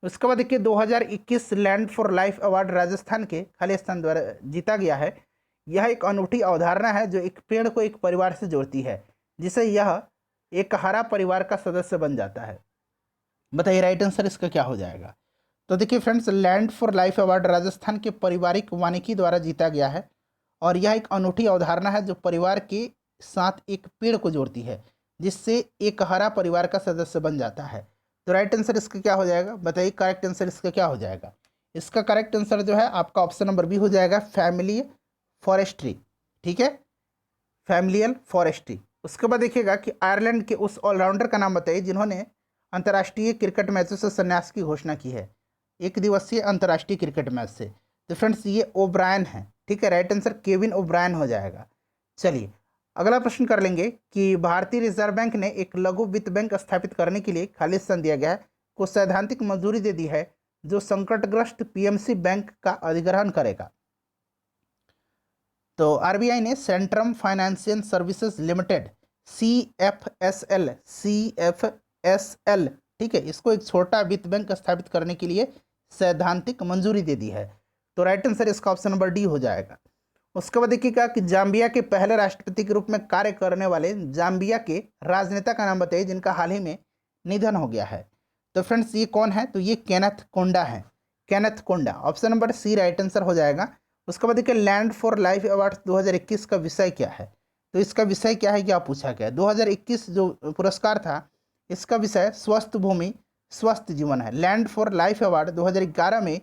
उसके बाद देखिए 2021 land for life award Rajasthan के खालिस्तान द्वारा जीता गया है। यह एक अनूठी अवधारणा है जो एक पेड़ को एक परिवार से जोड़ती है, जिसे यह एक हरा परिवार का सदस्य बन जाता है। बताइए राइट आंसर इसका क्या हो जाएगा। तो देखिए friends land for life award Rajasthan के पारिवारिक वानिकी द्वारा जीता गया है और यह एक अनूठी अवधारणा है जो परिवार के साथ एक पेड़ को जोड़ती है, जिससे एक हरा परिवार का सदस्य बन जाता है। तो राइट आंसर इसका क्या हो जाएगा बताइए, करेक्ट आंसर इसका क्या हो जाएगा। इसका करेक्ट आंसर जो है आपका ऑप्शन नंबर बी हो जाएगा, फैमिली फॉरेस्ट्री। ठीक है, फैमिलियल फॉरेस्ट्री। उसके बाद देखिएगा कि आयरलैंड के उस ऑलराउंडर का नाम बताइए जिन्होंने अंतर्राष्ट्रीय क्रिकेट मैचों से संन्यास की घोषणा की है, एक दिवसीय अंतर्राष्ट्रीय क्रिकेट मैच से। तो फ्रेंड्स ये ओब्रायन है। ठीक है, राइट आंसर केविन ओब्रायन हो जाएगा। चलिए अगला प्रश्न कर लेंगे कि भारतीय रिजर्व बैंक ने एक लघु वित्त बैंक स्थापित करने के लिए खालिस्तान दिया गया है को सैद्धांतिक मंजूरी दे दी है जो संकटग्रस्त पीएमसी बैंक का अधिग्रहण करेगा। तो आरबीआई ने Centrum financial services limited CFSL ठीक है, इसको एक छोटा वित्त बैंक स्थापित करने के लिए सैद्धांतिक मंजूरी दे दी है। तो राइट आंसर इसका ऑप्शन नंबर डी हो जाएगा। उसके बाद देखिएगा कि जाम्बिया के पहले राष्ट्रपति के रूप में कार्य करने वाले जाम्बिया के राजनेता का नाम बताइए जिनका हाल ही में निधन हो गया है। तो फ्रेंड्स ये कौन है, तो ये केनेथ कोंडा है, Kenneth Kaunda. Option number C right answer हो जाएगा। उसके बाद देखिए लैंड फॉर लाइफ अवार्ड 2021 का विषय क्या है, तो इसका विषय क्या है क्या पूछा गया। 2021 जो पुरस्कार था इसका विषय स्वस्थ भूमि स्वस्थ जीवन है। लैंड फॉर लाइफ अवार्ड 2011 में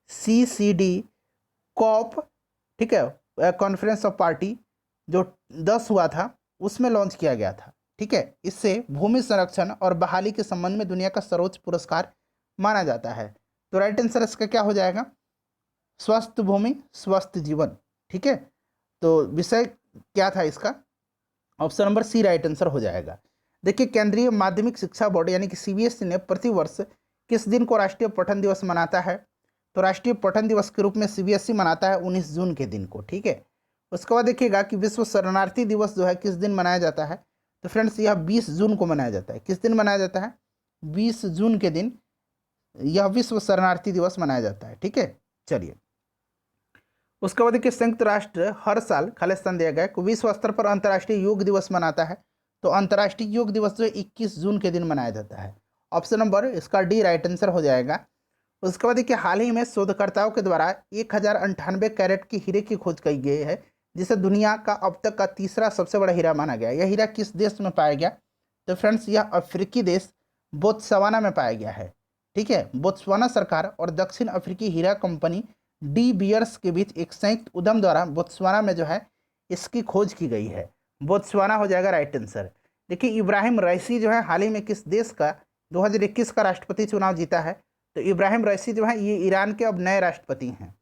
UNCCD कॉप, ठीक है, कॉन्फ्रेंस ऑफ पार्टी जो 10 हुआ था उसमें लॉन्च किया गया था। ठीक है, इससे भूमि संरक्षण और बहाली के संबंध में दुनिया का सर्वोच्च पुरस्कार माना जाता है। तो राइट आंसर इसका क्या हो जाएगा, स्वस्थ भूमि स्वस्थ जीवन। ठीक है, तो विषय क्या था इसका, option number C right answer हो जाएगा। देखिए केंद्रीय माध्यमिक शिक्षा बोर्ड यानी कि CBSE ने प्रतिवर्ष किस दिन को राष्ट्रीय पठन दिवस मनाता है, तो राष्ट्रीय पठन दिवस के रूप में सीबीएसई मनाता है 19 जून के दिन को, ठीक है। उसके बाद देखिएगा कि विश्व शरणार्थी दिवस जो है किस दिन मनाया जाता है, तो फ्रेंड्स यह 20 जून को मनाया जाता है। किस दिन मनाया जाता है? 20 जून के दिन यह विश्व शरणार्थी दिवस मनाया जाता है, ठीक है। चलिए, उसके बाद देखिए संयुक्त राष्ट्र हर साल खालिस्तान दिया गया कि विश्व स्तर पर अंतर्राष्ट्रीय योग दिवस मनाता है। तो अंतर्राष्ट्रीय योग दिवस जो 21 जून के दिन मनाया जाता है। ऑप्शन नंबर इसका डी राइट आंसर हो जाएगा। उसके बाद देखिए हाल ही में शोधकर्ताओं के द्वारा 1098 कैरेट की हीरे की खोज की गई है, जिसे दुनिया का अब तक का तीसरा सबसे बड़ा हीरा माना गया। यह हीरा किस देश में पाया गया? तो फ्रेंड्स यह अफ्रीकी देश बोत्सवाना में पाया गया है, ठीक है। बोत्सवाना सरकार और दक्षिण अफ्रीकी हीरा कंपनी डी बियर्स के बीच एक संयुक्त उद्यम द्वारा बोत्सवाना में जो है इसकी खोज की गई है। बोत्सवाना हो जाएगा राइट आंसर। देखिए इब्राहिम रईसी जो है हाल ही में किस देश का 2021 का राष्ट्रपति चुनाव जीता है? तो इब्राहिम रईसी जो है ये ईरान के अब नए राष्ट्रपति हैं।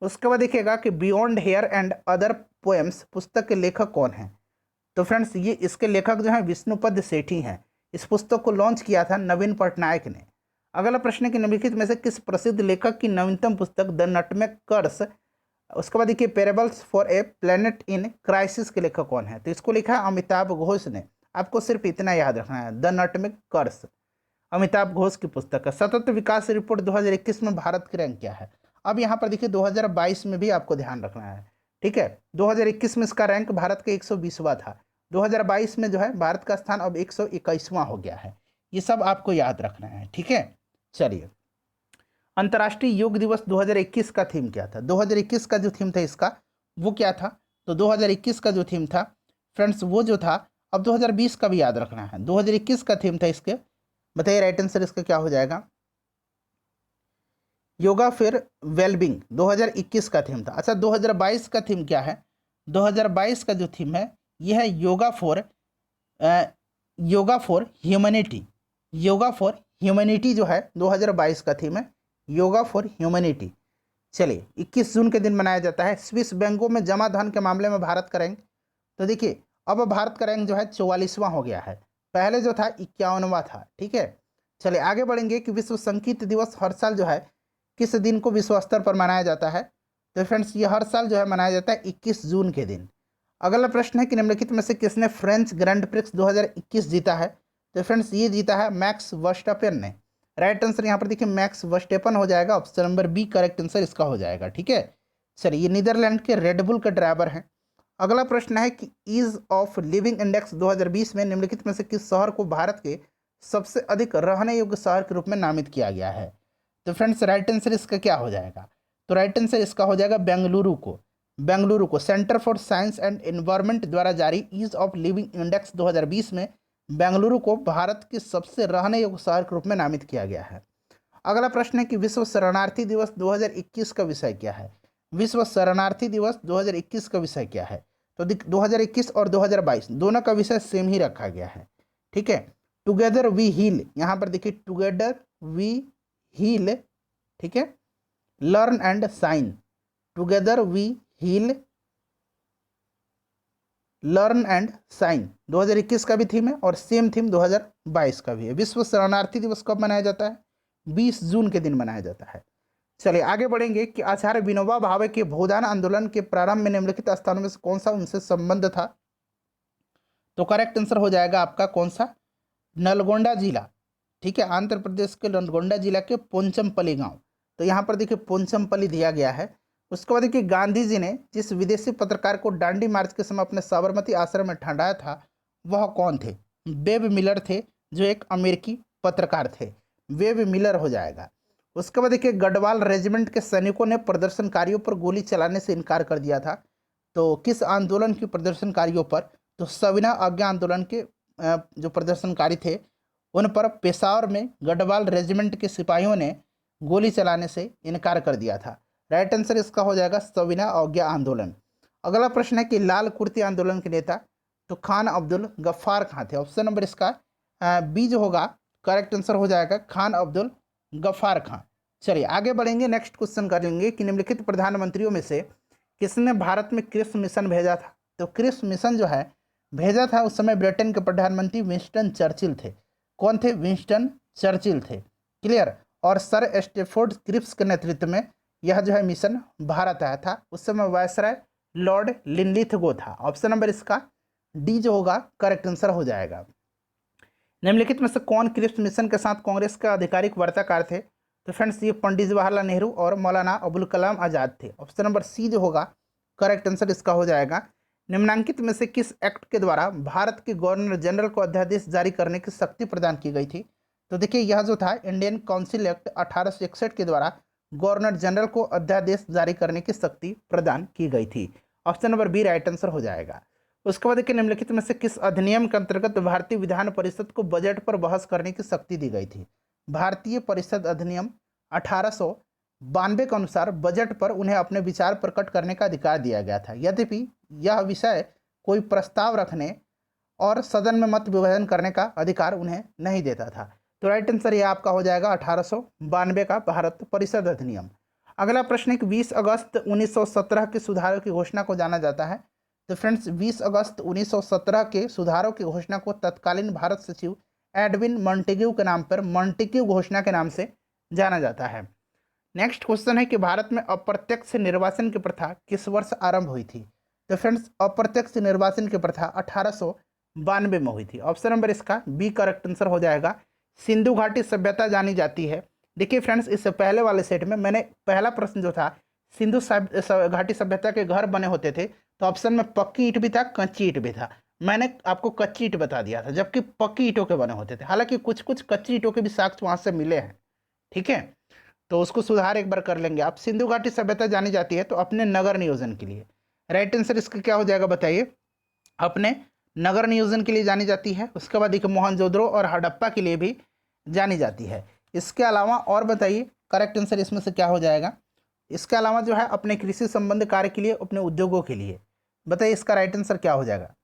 उसके बाद देखिएगा कि beyond here and other poems पुस्तक के लेखक कौन हैं? तो फ्रेंड्स ये इसके लेखक जो हैं विष्णुपद सेठी हैं। इस पुस्तक को लॉन्च किया था नवीन पटनायक ने। अगला प्रश्न है कि निम्नलिखित में से किस प्रसिद्ध लेखक की नवीनतम पुस्तक द नटमेग कर्स, उसके बाद देखिए parables for a planet in crisis के लेखक कौन है? तो इसको लिखा है अमिताभ घोष ने। आपको सिर्फ इतना याद रखना है, द नटमेग कर्स अमिताभ घोष की पुस्तक है। सतत विकास रिपोर्ट 2021 में भारत की रैंक क्या है? अब यहाँ पर देखिए 2022 में भी आपको ध्यान रखना है, ठीक है। 2021 में इसका रैंक भारत के 120वां था। 2022 में जो है भारत का स्थान अब 121वां हो गया है। ये सब आपको याद रखना है, ठीक है। चलिए, अंतर्राष्ट्रीय योग दिवस 2021 का थीम क्या था? 2021 का जो थीम था इसका वो क्या था? तो 2021 का जो थीम था फ्रेंड्स वो जो था, अब 2020 का भी याद रखना है। 2021 का थीम था इसके, बताइए राइट आंसर इसका क्या हो जाएगा? योगा फिर वेलबींग 2021 का थीम था। अच्छा 2022 का थीम क्या है? 2022 का जो थीम है यह है yoga for humanity. Yoga for humanity जो है 2022 का थीम है, योगा फॉर ह्यूमैनिटी। चलिए 21 जून के दिन मनाया जाता है। स्विस बैंकों में जमा धन के मामले में भारत का रैंक, तो देखिए अब भारत का रैंक जो है 44वां हो गया है। पहले जो था 51वां था, ठीक है। चलिए आगे बढ़ेंगे कि विश्व संगीत दिवस हर साल जो है किस दिन को विश्व स्तर पर मनाया जाता है? तो फ्रेंड्स ये हर साल जो है मनाया जाता है 21 जून के दिन। अगला प्रश्न है कि निम्नलिखित में से किसने फ्रेंच ग्रैंड प्रिक्स 2021 जीता है? तो फ्रेंड्स ये जीता है मैक्स वर्स्टपेन ने। राइट आंसर यहाँ पर देखिए मैक्स वर्स्टेपन हो जाएगा। Option number B correct answer इसका हो जाएगा, ठीक है। चलिए ये नीदरलैंड के रेडबुल के ड्राइवर हैं। अगला प्रश्न है कि ईज ऑफ लिविंग इंडेक्स 2020 में निम्नलिखित में से किस शहर को भारत के सबसे अधिक रहने योग्य शहर के रूप में नामित किया गया है? तो फ्रेंड्स राइट आंसर इसका क्या हो जाएगा? तो राइट आंसर इसका हो जाएगा बेंगलुरु को centre for science and environment द्वारा जारी ईज ऑफ लिविंग इंडेक्स 2020 में बेंगलुरु को भारत के सबसे रहने योग्य शहर के रूप में नामित किया गया है। अगला प्रश्न है कि विश्व शरणार्थी दिवस 2021 का विषय क्या है? विश्व शरणार्थी दिवस 2021 का विषय क्या है? तो 2021 और 2022 दोनों का विषय सेम ही रखा गया है, ठीक है। टुगेदर वी हील, यहाँ पर देखिए टुगेदर वी हील, ठीक है। Learn and shine, together we heal learn and shine 2021 का भी थीम है और सेम थीम 2022 का भी है। विश्व शरणार्थी दिवस कब मनाया जाता है? 20 जून के दिन मनाया जाता है। चलिए आगे बढ़ेंगे कि आचार्य विनोबा भावे के भूदान आंदोलन के प्रारंभ में निम्नलिखित स्थानों में से कौन सा उनसे संबंध था? तो करेक्ट आंसर हो जाएगा आपका कौन सा? नलगोंडा जिला, ठीक है। आंध्र प्रदेश के नलगोंडा जिला के पोंचमपल्ली गांव। तो यहाँ पर देखिए पोंचमपल्ली दिया गया है। उसके बाद देखिए गांधी जी ने जिस विदेशी पत्रकार को डांडी मार्च के समय अपने साबरमती आश्रम में ठहराया था वह कौन थे? वेब मिलर थे, जो एक अमेरिकी पत्रकार थे। वेब मिलर हो जाएगा। उसके बाद देखिए गढ़वाल रेजिमेंट के सैनिकों ने प्रदर्शनकारियों पर गोली चलाने से इनकार कर दिया था। तो किस आंदोलन के प्रदर्शनकारियों पर? तो सविनय अवज्ञा आंदोलन के जो प्रदर्शनकारी थे उन पर पेशावर में गढ़वाल रेजिमेंट के सिपाहियों ने गोली चलाने से इनकार कर दिया था। राइट आंसर इसका हो जाएगा सविनय अवज्ञा आंदोलन। अगला प्रश्न है कि लाल कुर्ती आंदोलन के नेता? तो खान अब्दुल गफ्फार खां थे। ऑप्शन नंबर इसका बी जो होगा करेक्ट आंसर हो जाएगा खान अब्दुल गफ्फार खां। चलिए आगे बढ़ेंगे, नेक्स्ट क्वेश्चन करेंगे कि निम्नलिखित प्रधानमंत्रियों में से किसने भारत में क्रिस मिशन भेजा था? तो क्रिस मिशन जो है भेजा था उस समय ब्रिटेन के प्रधानमंत्री विंस्टन चर्चिल थे। कौन थे? विंस्टन चर्चिल थे, क्लियर। और सर स्टेफोर्ड क्रिप्स के नेतृत्व में यह जो है मिशन भारत आया था। उस समय वायसराय लॉर्ड लिनलिथगो था। ऑप्शन नंबर इसका डी जो होगा करेक्ट आंसर हो जाएगा। निम्नलिखित में से कौन क्रिप्स मिशन के साथ कांग्रेस का आधिकारिक वार्ताकार थे? तो फ्रेंड्स ये पंडित जवाहरलाल नेहरू और मौलाना अबुल कलाम आज़ाद थे। ऑप्शन नंबर सी जो होगा करेक्ट आंसर इसका हो जाएगा। निम्नांकित में से किस एक्ट के द्वारा भारत के गवर्नर जनरल को अध्यादेश जारी करने की शक्ति प्रदान की गई थी? तो देखिए यह जो था इंडियन काउंसिल एक्ट 1861 के द्वारा गवर्नर जनरल को अध्यादेश जारी करने की शक्ति प्रदान की गई थी। Option number B right answer हो जाएगा। उसके बाद देखिए निम्नलिखित में से किस अधिनियम के अंतर्गत भारतीय विधान परिषद को बजट पर बहस करने की शक्ति दी गई थी? भारतीय परिषद अधिनियम 1892 के अनुसार बजट पर उन्हें अपने विचार प्रकट करने का अधिकार दिया गया था, यद्यपि यह विषय कोई प्रस्ताव रखने और सदन में मत विभाजन करने का अधिकार उन्हें नहीं देता था। तो राइट आंसर ये आपका हो जाएगा 1892 का भारत परिषद अधिनियम। अगला प्रश्न है कि 20 अगस्त 1917 के सुधारों की घोषणा को जाना जाता है। तो फ्रेंड्स 20 अगस्त 1917 के सुधारों की घोषणा को तत्कालीन भारत सचिव एडविन मॉन्टेग्यू के नाम पर मॉन्टेग्यू घोषणा के नाम से जाना जाता है। नेक्स्ट क्वेश्चन है कि भारत में अप्रत्यक्ष निर्वाचन की प्रथा किस वर्ष आरंभ हुई थी? तो फ्रेंड्स अप्रत्यक्ष निर्वाचन की प्रथा 1892 में हुई थी। ऑप्शन नंबर इसका बी करेक्ट आंसर हो जाएगा। सिंधु घाटी सभ्यता जानी जाती है। देखिए फ्रेंड्स इससे पहले वाले सेट में मैंने पहला प्रश्न जो था सिंधु घाटी सभ्यता के घर बने होते थे, तो ऑप्शन में पक्की ईंट भी था, कच्ची ईंट भी था। मैंने आपको कच्ची ईंट बता दिया था, जबकि पक्की ईंटों के बने होते थे। हालांकि कुछ कुछ कच्ची ईंटों के भी साक्ष्य वहाँ से मिले हैं, ठीक है, तो उसको सुधार एक बार कर लेंगे आप। सिंधु घाटी सभ्यता जानी जाती है तो अपने नगर नियोजन के लिए। राइट आंसर इसका क्या हो जाएगा बताइए? अपने नगर नियोजन के लिए जानी जाती है। उसके बाद एक मोहनजोदड़ो और हड़प्पा के लिए भी जानी जाती है। इसके अलावा और बताइए करेक्ट आंसर इसमें से क्या हो जाएगा? इसके अलावा जो है अपने कृषि संबंध कार्य के लिए, अपने उद्योगों के लिए, बताइए इसका राइट आंसर क्या हो जाएगा?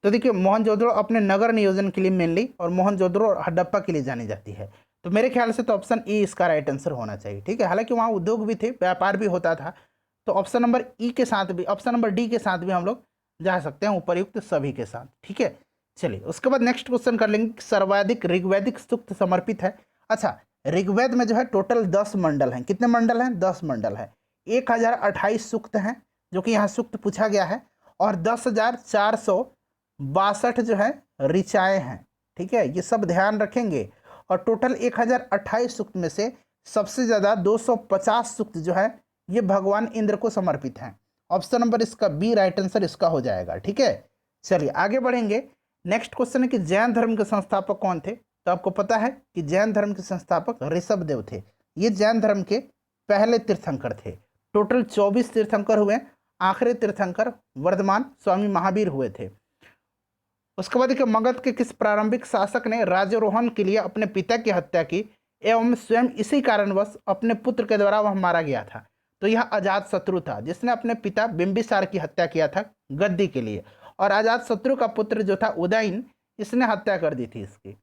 तो देखिए मोहनजोदड़ो अपने नगर नियोजन के लिए मेनली, और मोहनजोदड़ो और हड़प्पा के लिए जानी जाती है। तो मेरे ख्याल से तो ऑप्शन ई इसका राइट आंसर होना चाहिए, ठीक है। हालांकि वहाँ उद्योग भी थे, व्यापार भी होता था, तो ऑप्शन नंबर ई के साथ भी, ऑप्शन नंबर डी के साथ भी हम लोग जा सकते हैं, उपर्युक्त सभी के साथ, ठीक है। चलिए उसके बाद नेक्स्ट क्वेश्चन कर लेंगे। सर्वाधिक ऋग्वैदिक सूक्त समर्पित है। अच्छा, ऋग्वेद में जो है टोटल 10 मंडल हैं। कितने मंडल हैं? 10 मंडल है। 1028 सूक्त हैं जो कि यहाँ सूक्त पूछा गया है, और 10,462 जो है ऋचाएँ हैं, ठीक है, ये सब ध्यान रखेंगे। और टोटल 1028 सूक्त में से सबसे ज़्यादा 250 सूक्त जो है ये भगवान इंद्र को समर्पित हैं। ऑप्शन नंबर इसका बी राइट आंसर इसका हो जाएगा, ठीक है। चलिए आगे बढ़ेंगे। नेक्स्ट क्वेश्चन है कि जैन धर्म के संस्थापक कौन थे? तो आपको पता है कि जैन धर्म के संस्थापक ऋषभदेव थे। ये जैन धर्म के पहले तीर्थंकर थे। टोटल 24 तीर्थंकर हुए, आखिरी तीर्थंकर वर्धमान स्वामी महावीर हुए थे। उसके बाद देखिए मगध के किस प्रारंभिक शासक ने राज्यारोहण के लिए अपने पिता की हत्या की एवं स्वयं इसी कारणवश अपने पुत्र के द्वारा वह मारा गया था? तो यह अजातशत्रु था, जिसने अपने पिता बिंबिसार की हत्या किया था गद्दी के लिए, और अजातशत्रु का पुत्र जो था उदयन, इसने हत्या कर दी थी इसकी।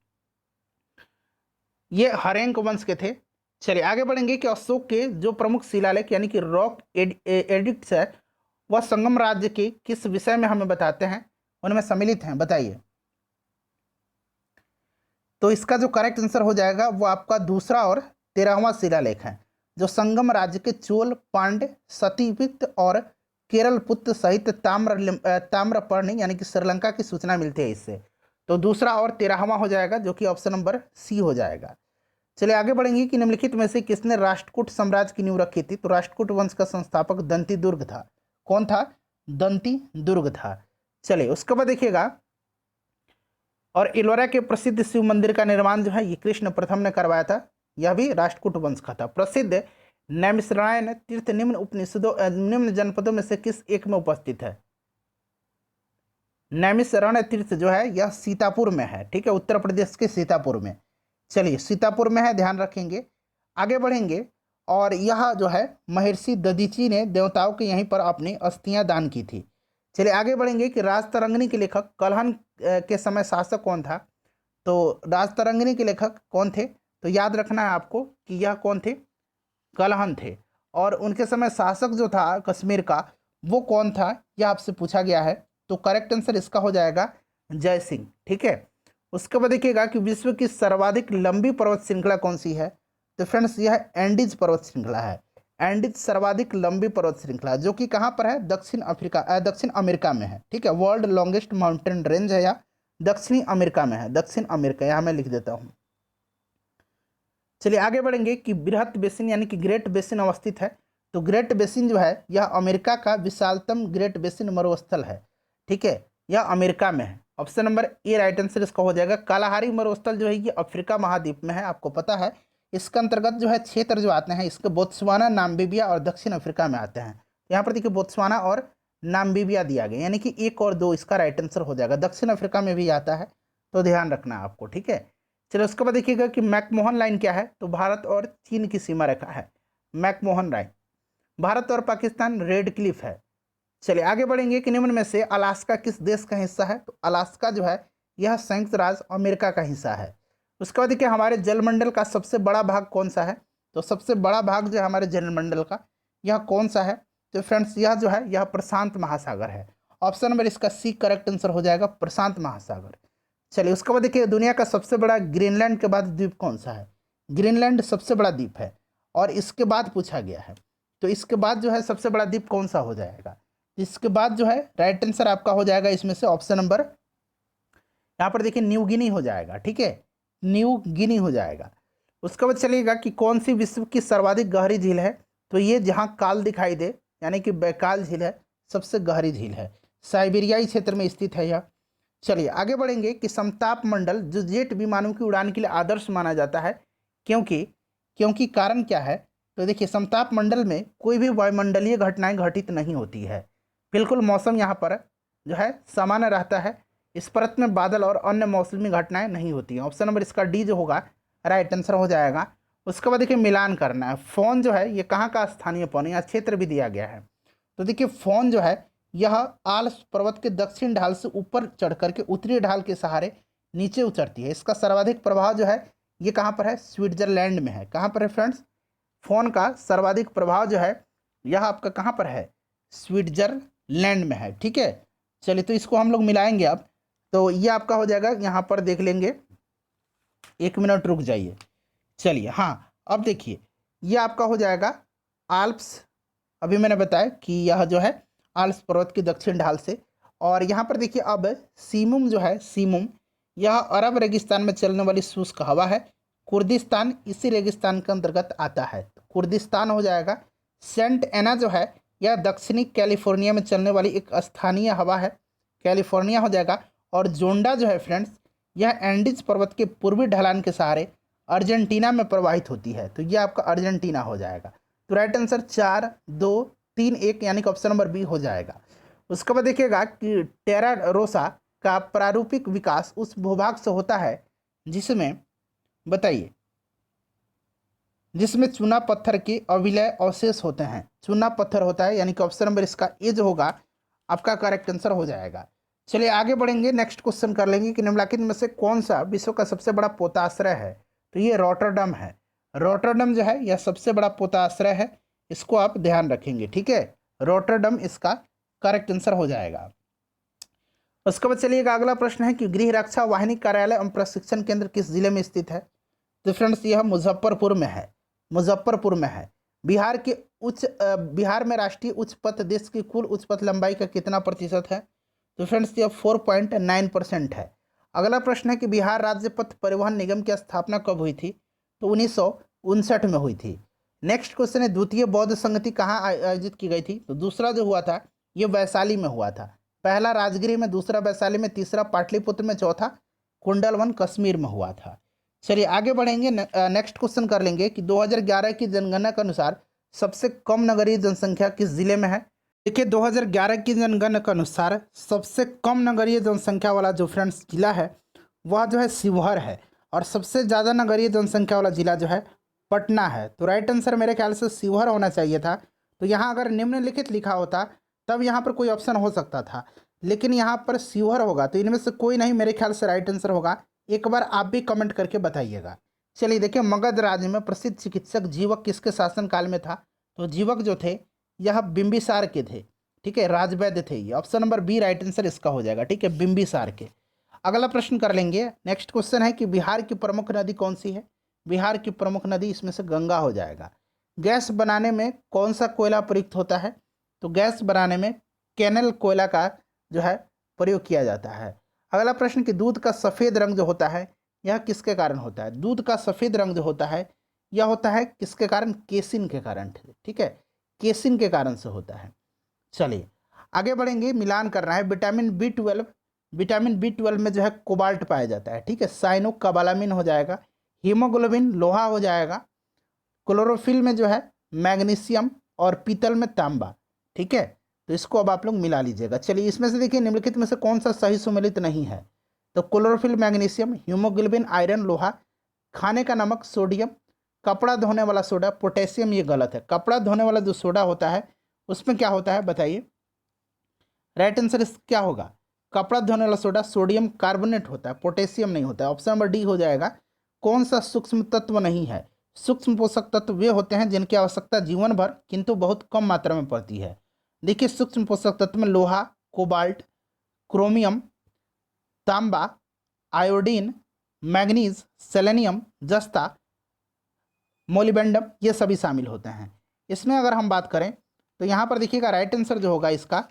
ये हरेंक वंश के थे। चलिए आगे बढ़ेंगे कि अशोक के जो प्रमुख शिलालेख यानी कि रॉक एडिक्ट्स है वह संगम राज्य के किस विषय में हमें बताते हैं, उनमें सम्मिलित हैं, बताइए। तो इसका जो करेक्ट आंसर हो जाएगा वो आपका दूसरा और 13वां शिलालेख है, जो संगम राज्य के चोल, पांड्य, सतीविक्त और केरल पुत्र सहित ताम्रपर्णी यानी कि श्रीलंका की सूचना मिलती है इससे। तो दूसरा और 13वां हो जाएगा, जो कि ऑप्शन नंबर सी हो जाएगा। चलिए आगे बढ़ेंगे कि निम्नलिखित में से किसने राष्ट्रकूट साम्राज्य की नींव रखी थी? तो राष्ट्रकूट वंश का संस्थापक दंती दुर्ग था। कौन था? दंती दुर्ग था। चलिए उसके बाद देखिएगा, और इलोरा के प्रसिद्ध शिव मंदिर का निर्माण जो है ये कृष्ण प्रथम ने करवाया था, यह भी राष्ट्रकूट वंश का था। प्रसिद्ध नैमिषारण्य तीर्थ निम्न उपनिषदों निम्न जनपदों में से किस एक में उपस्थित है? नैमिषारण्य तीर्थ जो है यह सीतापुर में है, ठीक है, उत्तर प्रदेश के सीतापुर में। चलिए सीतापुर में है, ध्यान रखेंगे। आगे बढ़ेंगे, और यह जो है महर्षि दधीची ने देवताओं के यहीं पर अपनी अस्थियां दान की थी। चलिए आगे बढ़ेंगे कि राजतरंगिणी के लेखक कलहन के समय शासक कौन था? तो राजतरंगिणी के लेखक कौन थे? तो याद रखना है आपको कि यह कौन थे? कलहन थे। और उनके समय शासक जो था कश्मीर का वो कौन था, यह आपसे पूछा गया है। तो करेक्ट आंसर इसका हो जाएगा जय सिंह, ठीक है। उसके बाद देखिएगा कि विश्व की सर्वाधिक लंबी पर्वत श्रृंखला कौन सी है? तो फ्रेंड्स यह एंडीज पर्वत श्रृंखला है। एंडीज सर्वाधिक लंबी पर्वत श्रृंखला जो कि कहाँ पर है? दक्षिण अमेरिका में है। ठीक है, वर्ल्ड लॉन्गेस्ट माउंटेन रेंज है या दक्षिणी अमेरिका में है, दक्षिण अमेरिका, यहाँ मैं लिख देता हूँ। चलिए आगे बढ़ेंगे कि बृहत बेसिन यानी कि ग्रेट बेसिन अवस्थित है। तो ग्रेट बेसिन जो है यह अमेरिका का विशालतम ग्रेट बेसिन मरुस्थल है। ठीक है, यह अमेरिका में है। Option number A right answer इसका हो जाएगा। कालाहारी मरुस्थल जो है ये अफ्रीका महाद्वीप में है, आपको पता है। इसके अंतर्गत जो है क्षेत्र जो आते हैं इसके बोत्सवाना, नामीबिया और दक्षिण अफ्रीका में आते हैं। यहाँ पर देखिए बोत्सवाना और नामीबिया दिया गया, यानी कि 1 और 2 इसका राइट आंसर हो जाएगा। दक्षिण अफ्रीका में भी आता है, तो ध्यान रखना आपको। ठीक है, चलो उसके बाद देखिएगा कि मैकमोहन लाइन क्या है? तो भारत और चीन की सीमा रेखा है मैकमोहन लाइन। भारत और पाकिस्तान रेड क्लिफ है। चलिए आगे बढ़ेंगे कि निम्न में से अलास्का किस देश का हिस्सा है? तो अलास्का जो है यह संयुक्त राज्य अमेरिका का हिस्सा है। उसके बाद देखिए हमारे जलमंडल का सबसे बड़ा भाग कौन सा है? तो सबसे बड़ा भाग जो है हमारे जलमंडल का यह कौन सा है? तो फ्रेंड्स यह जो है यह प्रशांत महासागर है। ऑप्शन नंबर इसका सी करेक्ट आंसर हो जाएगा, प्रशांत महासागर। चलिए उसके बाद देखिए दुनिया का सबसे बड़ा ग्रीनलैंड के बाद द्वीप कौन सा है? ग्रीनलैंड सबसे बड़ा द्वीप है और इसके बाद पूछा गया है, तो इसके बाद जो है सबसे बड़ा द्वीप कौन सा हो जाएगा? इसके बाद जो है राइट आंसर आपका हो जाएगा इसमें से ऑप्शन नंबर, यहाँ पर देखिए न्यू गिनी हो जाएगा। ठीक है, न्यू गिनी हो जाएगा। उसके बाद चलिएगा कि कौन सी विश्व की सर्वाधिक गहरी झील है? तो ये जहाँ काल दिखाई दे यानी कि बैकाल झील है, सबसे गहरी झील है, साइबेरियाई क्षेत्र में स्थित है यह। चलिए आगे बढ़ेंगे कि समताप मंडल जो जेट विमानों की उड़ान के लिए आदर्श माना जाता है, क्योंकि कारण क्या है? तो देखिए समताप मंडल में कोई भी वायुमंडलीय घटनाएं घटित नहीं होती है, बिल्कुल मौसम यहाँ पर जो है सामान्य रहता है। इस परत में बादल और अन्य मौसमी घटनाएं नहीं होती हैं। ऑप्शन नंबर इसका डी जो होगा राइट आंसर हो जाएगा। उसके बाद देखिए मिलान करना है। फोन जो है ये कहाँ का स्थानीय पौन है? यहाँ क्षेत्र भी दिया गया है। तो देखिए फोन जो है यह आल्प्स पर्वत के दक्षिण ढाल से ऊपर चढ़ करके उत्तरी ढाल के सहारे नीचे उतरती है। इसका सर्वाधिक प्रभाव जो है ये कहाँ पर है? स्विट्जरलैंड में है। कहाँ पर है फ्रेंड्स? फोन का सर्वाधिक प्रभाव जो है यह आपका कहाँ पर है? स्विट्जरलैंड में है। ठीक है, चलिए तो इसको हम लोग मिलाएंगे अब, तो ये आपका हो जाएगा, यहाँ पर देख लेंगे, 1 मिनट रुक जाइए। चलिए हाँ, अब देखिए ये आपका हो जाएगा आल्प्स। अभी मैंने बताया कि यह जो है आल्प्स पर्वत की दक्षिण ढाल से, और यहाँ पर देखिए अब सीमुम जो है, सीमुम यह अरब रेगिस्तान में चलने वाली शुष्क हवा है। कुर्दिस्तान इसी रेगिस्तान के अंतर्गत आता है, कुर्दिस्तान हो जाएगा। सेंट एना जो है यह दक्षिणी कैलिफोर्निया में चलने वाली एक स्थानीय हवा है, कैलिफोर्निया हो जाएगा। और जोंडा जो है फ्रेंड्स यह एंडीज पर्वत के पूर्वी ढलान के सहारे अर्जेंटीना में प्रवाहित होती है, तो यह आपका अर्जेंटीना हो जाएगा। तो राइट आंसर 4, 2, 3, 1 यानी कि ऑप्शन नंबर बी हो जाएगा। उसके बाद देखिएगा कि टेरा रोसा का प्रारूपिक विकास उस भूभाग से होता है जिसमें, बताइए, जिसमें चूना पत्थर के अविलय अवशेष होते हैं। चूना पत्थर होता है, यानी कि ऑप्शन नंबर इसका ए जो होगा आपका करेक्ट आंसर हो जाएगा। चलिए आगे बढ़ेंगे, नेक्स्ट क्वेश्चन कर लेंगे कि निम्नलिखित में से कौन सा विश्व का सबसे बड़ा पोताश्रय है? तो ये रॉटरडम है। रॉटरडम जो है यह सबसे बड़ा पोताश्रय है, इसको आप ध्यान रखेंगे। ठीक है, रॉटरडम इसका करेक्ट आंसर हो जाएगा। उसके बाद चलिएगा अगला प्रश्न है कि गृह रक्षा वाहिनी कार्यालय एवं प्रशिक्षण केंद्र किस जिले में स्थित है? तो फ्रेंड्स यह मुजफ्फरपुर में है, मुजफ्फरपुर में है। बिहार में राष्ट्रीय उच्च पथ देश की कुल उच्च पथ लंबाई का कितना प्रतिशत है? तो फ्रेंड्स यह 4.9% है। अगला प्रश्न है कि बिहार राज्य पथ परिवहन निगम की स्थापना कब हुई थी? तो 1959 में हुई थी। नेक्स्ट क्वेश्चन है द्वितीय बौद्ध संगति कहाँ आयोजित की गई थी? तो दूसरा जो हुआ था ये वैशाली में हुआ था। पहला राजगीर में, दूसरा वैशाली में, तीसरा पाटलिपुत्र में, चौथा कुंडलवन कश्मीर में हुआ था। चलिए आगे बढ़ेंगे, नेक्स्ट क्वेश्चन कर लेंगे कि 2011 की जनगणना के अनुसार सबसे कम नगरीय जनसंख्या किस जिले में है? देखिए 2011 की जनगणना के अनुसार सबसे कम नगरीय जनसंख्या वाला जो फ्रेंड्स जिला है वह जो है शिवहर है, और सबसे ज़्यादा नगरीय जनसंख्या वाला जिला जो है पटना है। तो राइट आंसर मेरे ख्याल से शिवहर होना चाहिए था। तो यहाँ अगर निम्नलिखित लिखा होता तब यहाँ पर कोई ऑप्शन हो सकता था, लेकिन यहाँ पर शिवहर होगा, तो इनमें से कोई नहीं मेरे ख्याल से राइट आंसर होगा। एक बार आप भी कमेंट करके बताइएगा। चलिए देखिए मगध राज्य में प्रसिद्ध चिकित्सक जीवक किसके शासनकाल में था? तो जीवक जो थे यह बिंबिसार के थे। ठीक है, राजवैद्य थे ये। Option number B right answer इसका हो जाएगा। ठीक है, बिंबिसार के। अगला प्रश्न कर लेंगे। नेक्स्ट क्वेश्चन है कि बिहार की प्रमुख नदी कौन सी है। बिहार की प्रमुख नदी इसमें से गंगा हो जाएगा। गैस बनाने में कौन सा कोयला प्रयुक्त होता है, तो गैस बनाने में कैनल कोयला का जो है प्रयोग किया जाता है। अगला प्रश्न कि दूध का सफ़ेद रंग जो होता है यह किसके कारण होता है। दूध का सफ़ेद रंग जो होता है यह होता है किसके कारण, केसिन के कारण। ठीक है, केसिन के कारण से होता है। चलिए आगे बढ़ेंगे, मिलान करना है। विटामिन बी ट्वेल्व में जो है कोबाल्ट पाया जाता है। ठीक है, साइनो कबालामिन हो जाएगा। हीमोग्लोबिन लोहा हो जाएगा। क्लोरोफिल में जो है मैग्नीशियम और पीतल में तांबा। ठीक है, तो इसको अब आप लोग मिला लीजिएगा। चलिए इसमें से देखिए निम्नलिखित में से कौन सा सही सुमेलित नहीं है, तो क्लोरोफिल मैग्नीशियम, हीमोग्लोबिन आयरन लोहा, खाने का नमक सोडियम, कपड़ा धोने वाला सोडा पोटेशियम, ये गलत है। कपड़ा धोने वाला जो सोडा होता है उसमें क्या होता है बताइए, राइट आंसर इस क्या होगा, कपड़ा धोने वाला सोडा सोडियम कार्बोनेट होता है, पोटेशियम नहीं होता है। ऑप्शन नंबर डी हो जाएगा। कौन सा सूक्ष्म तत्व नहीं है, सूक्ष्म पोषक तत्व वे होते हैं जिनकी आवश्यकता जीवन भर किंतु बहुत कम मात्रा में पड़ती है। देखिए सूक्ष्म पोषक तत्व में लोहा, कोबाल्ट, क्रोमियम, तांबा, आयोडीन, मैग्नीज, सेलेनियम, जस्ता, मोलिबेंडम, ये सभी शामिल होते हैं। इसमें अगर हम बात करें तो यहाँ पर देखिएगा राइट आंसर जो होगा इसका,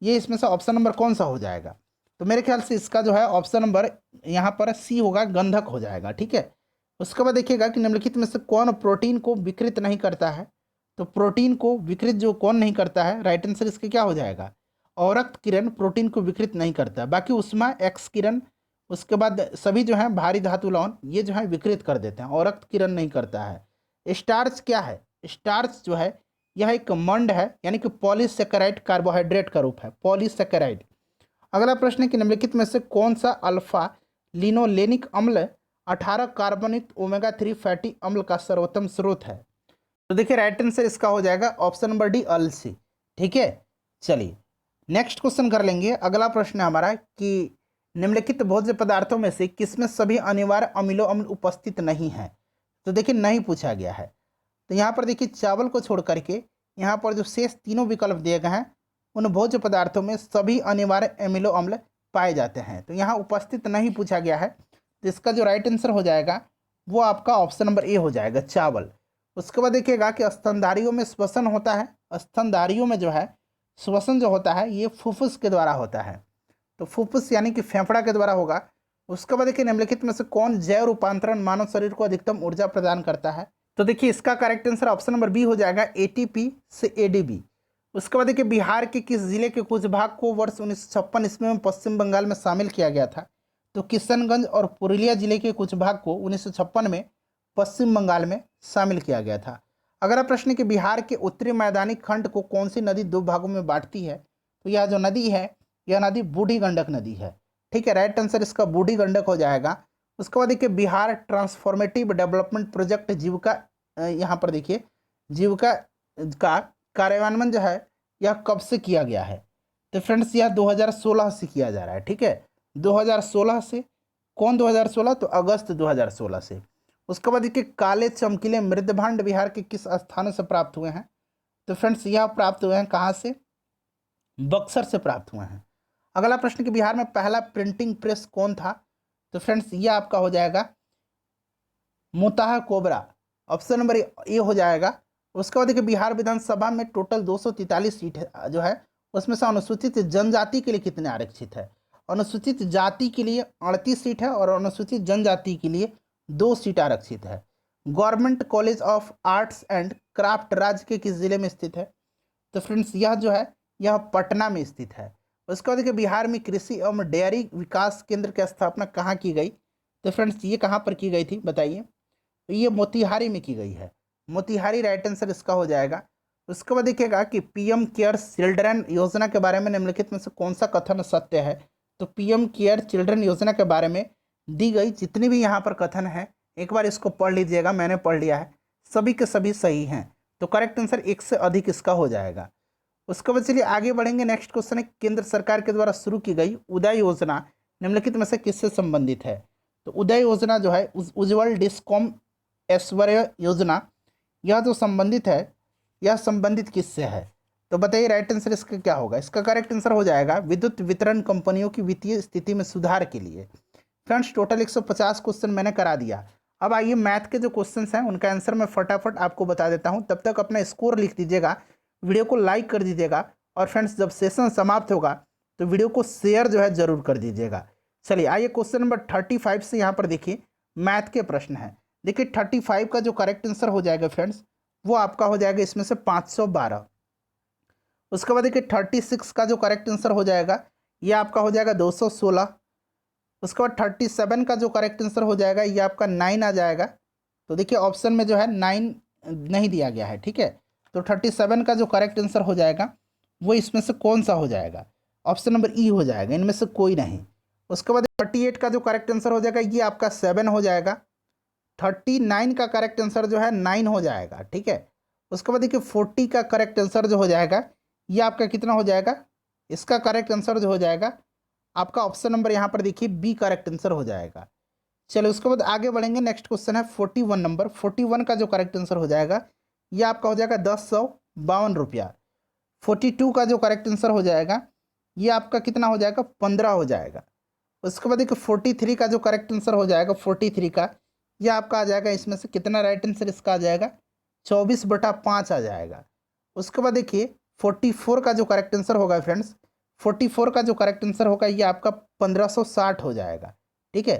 ये इसमें से ऑप्शन नंबर कौन सा हो जाएगा, तो मेरे ख्याल से इसका जो है ऑप्शन नंबर यहाँ पर सी होगा, गंधक हो जाएगा। ठीक है, उसके बाद देखिएगा कि निम्नलिखित में से कौन प्रोटीन को विकृत नहीं करता है, तो प्रोटीन को विकृत जो कौन नहीं करता है, राइट आंसर इसके क्या हो जाएगा, औरक्त किरण प्रोटीन को विकृत नहीं करता। बाकी उष्मा, एक्स किरण, उसके बाद सभी जो है भारी धातु लवण ये जो है विकृत कर देते हैं, औरक्त किरण नहीं करता है। स्टार्च क्या है, स्टार्च जो है यह एक मंड है, यानी कि पॉलीसेकेराइड कार्बोहाइड्रेट का रूप है, पॉलीसेकेराइड। अगला प्रश्न है कि निम्नलिखित में से कौन सा अल्फा लिनोलेनिक अम्ल 18 कार्बनित ओमेगा 3 फैटी अम्ल का सर्वोत्तम स्रोत है, तो देखिए राइट आंसर इसका हो जाएगा ऑप्शन नंबर डी अलसी। ठीक है, चलिए नेक्स्ट क्वेश्चन कर लेंगे। अगला प्रश्न है हमारा कि निम्नलिखित भोज्य पदार्थों में से किसमें सभी अनिवार्य अमीनो अम्ल उपस्थित नहीं है, तो देखिए नहीं पूछा गया है। तो यहाँ पर देखिए चावल को छोड़ करके यहाँ पर जो शेष तीनों विकल्प दिए गए हैं उन भोज्य पदार्थों में सभी अनिवार्य अमीनो अम्ल पाए जाते हैं, तो यहाँ उपस्थित नहीं पूछा गया है, तो इसका जो राइट आंसर हो जाएगा वो आपका ऑप्शन नंबर ए हो जाएगा, चावल। उसके बाद देखिएगा कि स्तनधारियों में श्वसन होता है, स्तनधारियों में जो है श्वसन जो होता है ये फुफ्फुस के द्वारा होता है, तो फुफ्फुस यानी कि फेफड़ा के द्वारा होगा। उसके बाद देखिए निम्नलिखित में से कौन जैव रूपांतरण मानव शरीर को अधिकतम ऊर्जा प्रदान करता है, तो देखिए इसका correct answer option number B हो जाएगा, एटीपी से एडीबी। उसके बाद देखिए बिहार के किस जिले के कुछ भाग को वर्ष 1956 ईस्वी में पश्चिम बंगाल में शामिल किया गया था, तो किशनगंज और पुरुलिया जिले के कुछ भाग को 1956 में पश्चिम बंगाल में शामिल किया गया था। अगला प्रश्न है कि बिहार के उत्तरी मैदानी खंड को कौन सी नदी दो भागों में बांटती है, तो यह जो नदी है यह नदी बूढ़ी गंडक नदी है। ठीक है, राइट आंसर इसका बूढ़ी गंडक हो जाएगा। उसके बाद देखिए बिहार ट्रांसफॉर्मेटिव डेवलपमेंट प्रोजेक्ट जीविका, यहाँ पर देखिए जीविका का कार्यान्वयन जो है यह कब से किया गया है, तो फ्रेंड्स यह 2016 से किया जा रहा है। ठीक है, 2016 से, कौन 2016, तो अगस्त 2016 से। उसके बाद देखिए काले चमकीले मृदभांड बिहार के किस स्थानों से प्राप्त हुए हैं, तो फ्रेंड्स यह प्राप्त हुए हैं कहाँ से, बक्सर से प्राप्त हुए हैं। अगला प्रश्न कि बिहार में पहला प्रिंटिंग प्रेस कौन था, तो फ्रेंड्स ये आपका हो जाएगा मुताहा कोबरा, ऑप्शन नंबर ए हो जाएगा। उसके बाद देखिए बिहार विधानसभा में टोटल 243 सीट है जो है, उसमें से अनुसूचित जनजाति के लिए कितने आरक्षित है, अनुसूचित जाति के लिए 38 सीट है और अनुसूचित जनजाति के लिए 2 सीट आरक्षित है। Government college of arts and craft राज्य के किस जिले में स्थित है, तो फ्रेंड्स यह जो है यह पटना में स्थित है। उसके बाद देखिए बिहार में कृषि एवं डेयरी विकास केंद्र की स्थापना कहाँ की गई, तो फ्रेंड्स ये कहाँ पर की गई थी बताइए, तो ये मोतिहारी में की गई है, मोतिहारी राइट आंसर इसका हो जाएगा। उसके बाद देखिएगा कि पीएम केयर चिल्ड्रन योजना के बारे में निम्नलिखित में से कौन सा कथन सत्य है, तो पीएम केयर चिल्ड्रन योजना के बारे में दी गई जितनी भी यहाँ पर कथन है एक बार इसको पढ़ लीजिएगा, मैंने पढ़ लिया है, सभी के सभी सही हैं, तो करेक्ट आंसर एक से अधिक इसका हो जाएगा। उसके बाद चलिए आगे बढ़ेंगे। नेक्स्ट क्वेश्चन है केंद्र सरकार के द्वारा शुरू की गई उदय योजना निम्नलिखित में से किससे संबंधित है, तो उदय योजना जो है उज्ज्वल डिस्कॉम ऐश्वर्य योजना, यह जो संबंधित है यह संबंधित किससे है, तो बताइए राइट आंसर इसका क्या होगा। इसका करेक्ट आंसर हो जाएगा विद्युत वितरण कंपनियों की वित्तीय स्थिति में सुधार के लिए। फ्रेंड्स टोटल 150 क्वेश्चन मैंने करा दिया। अब आइए मैथ के जो क्वेश्चंस हैं उनका आंसर मैं फटाफट आपको बता देता हूं। तब तक अपना स्कोर लिख दीजिएगा, वीडियो को लाइक कर दीजिएगा, और फ्रेंड्स जब सेशन समाप्त होगा तो वीडियो को शेयर जो है जरूर कर दीजिएगा। चलिए आइए क्वेश्चन नंबर 35 से यहाँ पर देखिए मैथ के प्रश्न है। देखिए 35 का जो करेक्ट आंसर हो जाएगा फ्रेंड्स वो आपका हो जाएगा इसमें से 512। उसके बाद देखिए 36 का जो करेक्ट आंसर हो जाएगा ये आपका हो जाएगा 216। उसके बाद 37 का जो करेक्ट आंसर हो जाएगा ये आपका 9 आ जाएगा। तो देखिए ऑप्शन में जो है 9 नहीं दिया गया है, ठीक है। तो 37 का जो करेक्ट आंसर हो जाएगा वो इसमें से कौन सा हो जाएगा, ऑप्शन नंबर ई हो जाएगा, इनमें से कोई नहीं। उसके बाद 38 का जो करेक्ट आंसर हो जाएगा ये आपका 7 हो जाएगा। 39 का करेक्ट आंसर जो है 9 हो जाएगा, ठीक है। उसके बाद देखिए 40 का करेक्ट आंसर जो हो जाएगा ये आपका कितना हो जाएगा, इसका करेक्ट आंसर जो हो जाएगा आपका ऑप्शन नंबर यहाँ पर देखिए बी करेक्ट आंसर हो जाएगा। चलो उसके बाद आगे बढ़ेंगे। नेक्स्ट क्वेश्चन है 41 नंबर। 41 का जो करेक्ट आंसर हो जाएगा ये आपका हो जाएगा 1052 रुपया। 42 का जो करेक्ट आंसर हो जाएगा ये आपका कितना हो जाएगा, 15 हो जाएगा। उसके बाद देखिए 43 का जो करेक्ट आंसर हो जाएगा 43 का ये आपका आ जाएगा इसमें से कितना राइट आंसर इसका आ जाएगा, 24/5 आ जाएगा। उसके बाद देखिए 44 का जो करेक्ट आंसर होगा फ्रेंड्स, 44 का जो करेक्ट आंसर होगा ये आपका 1560 हो जाएगा, ठीक है।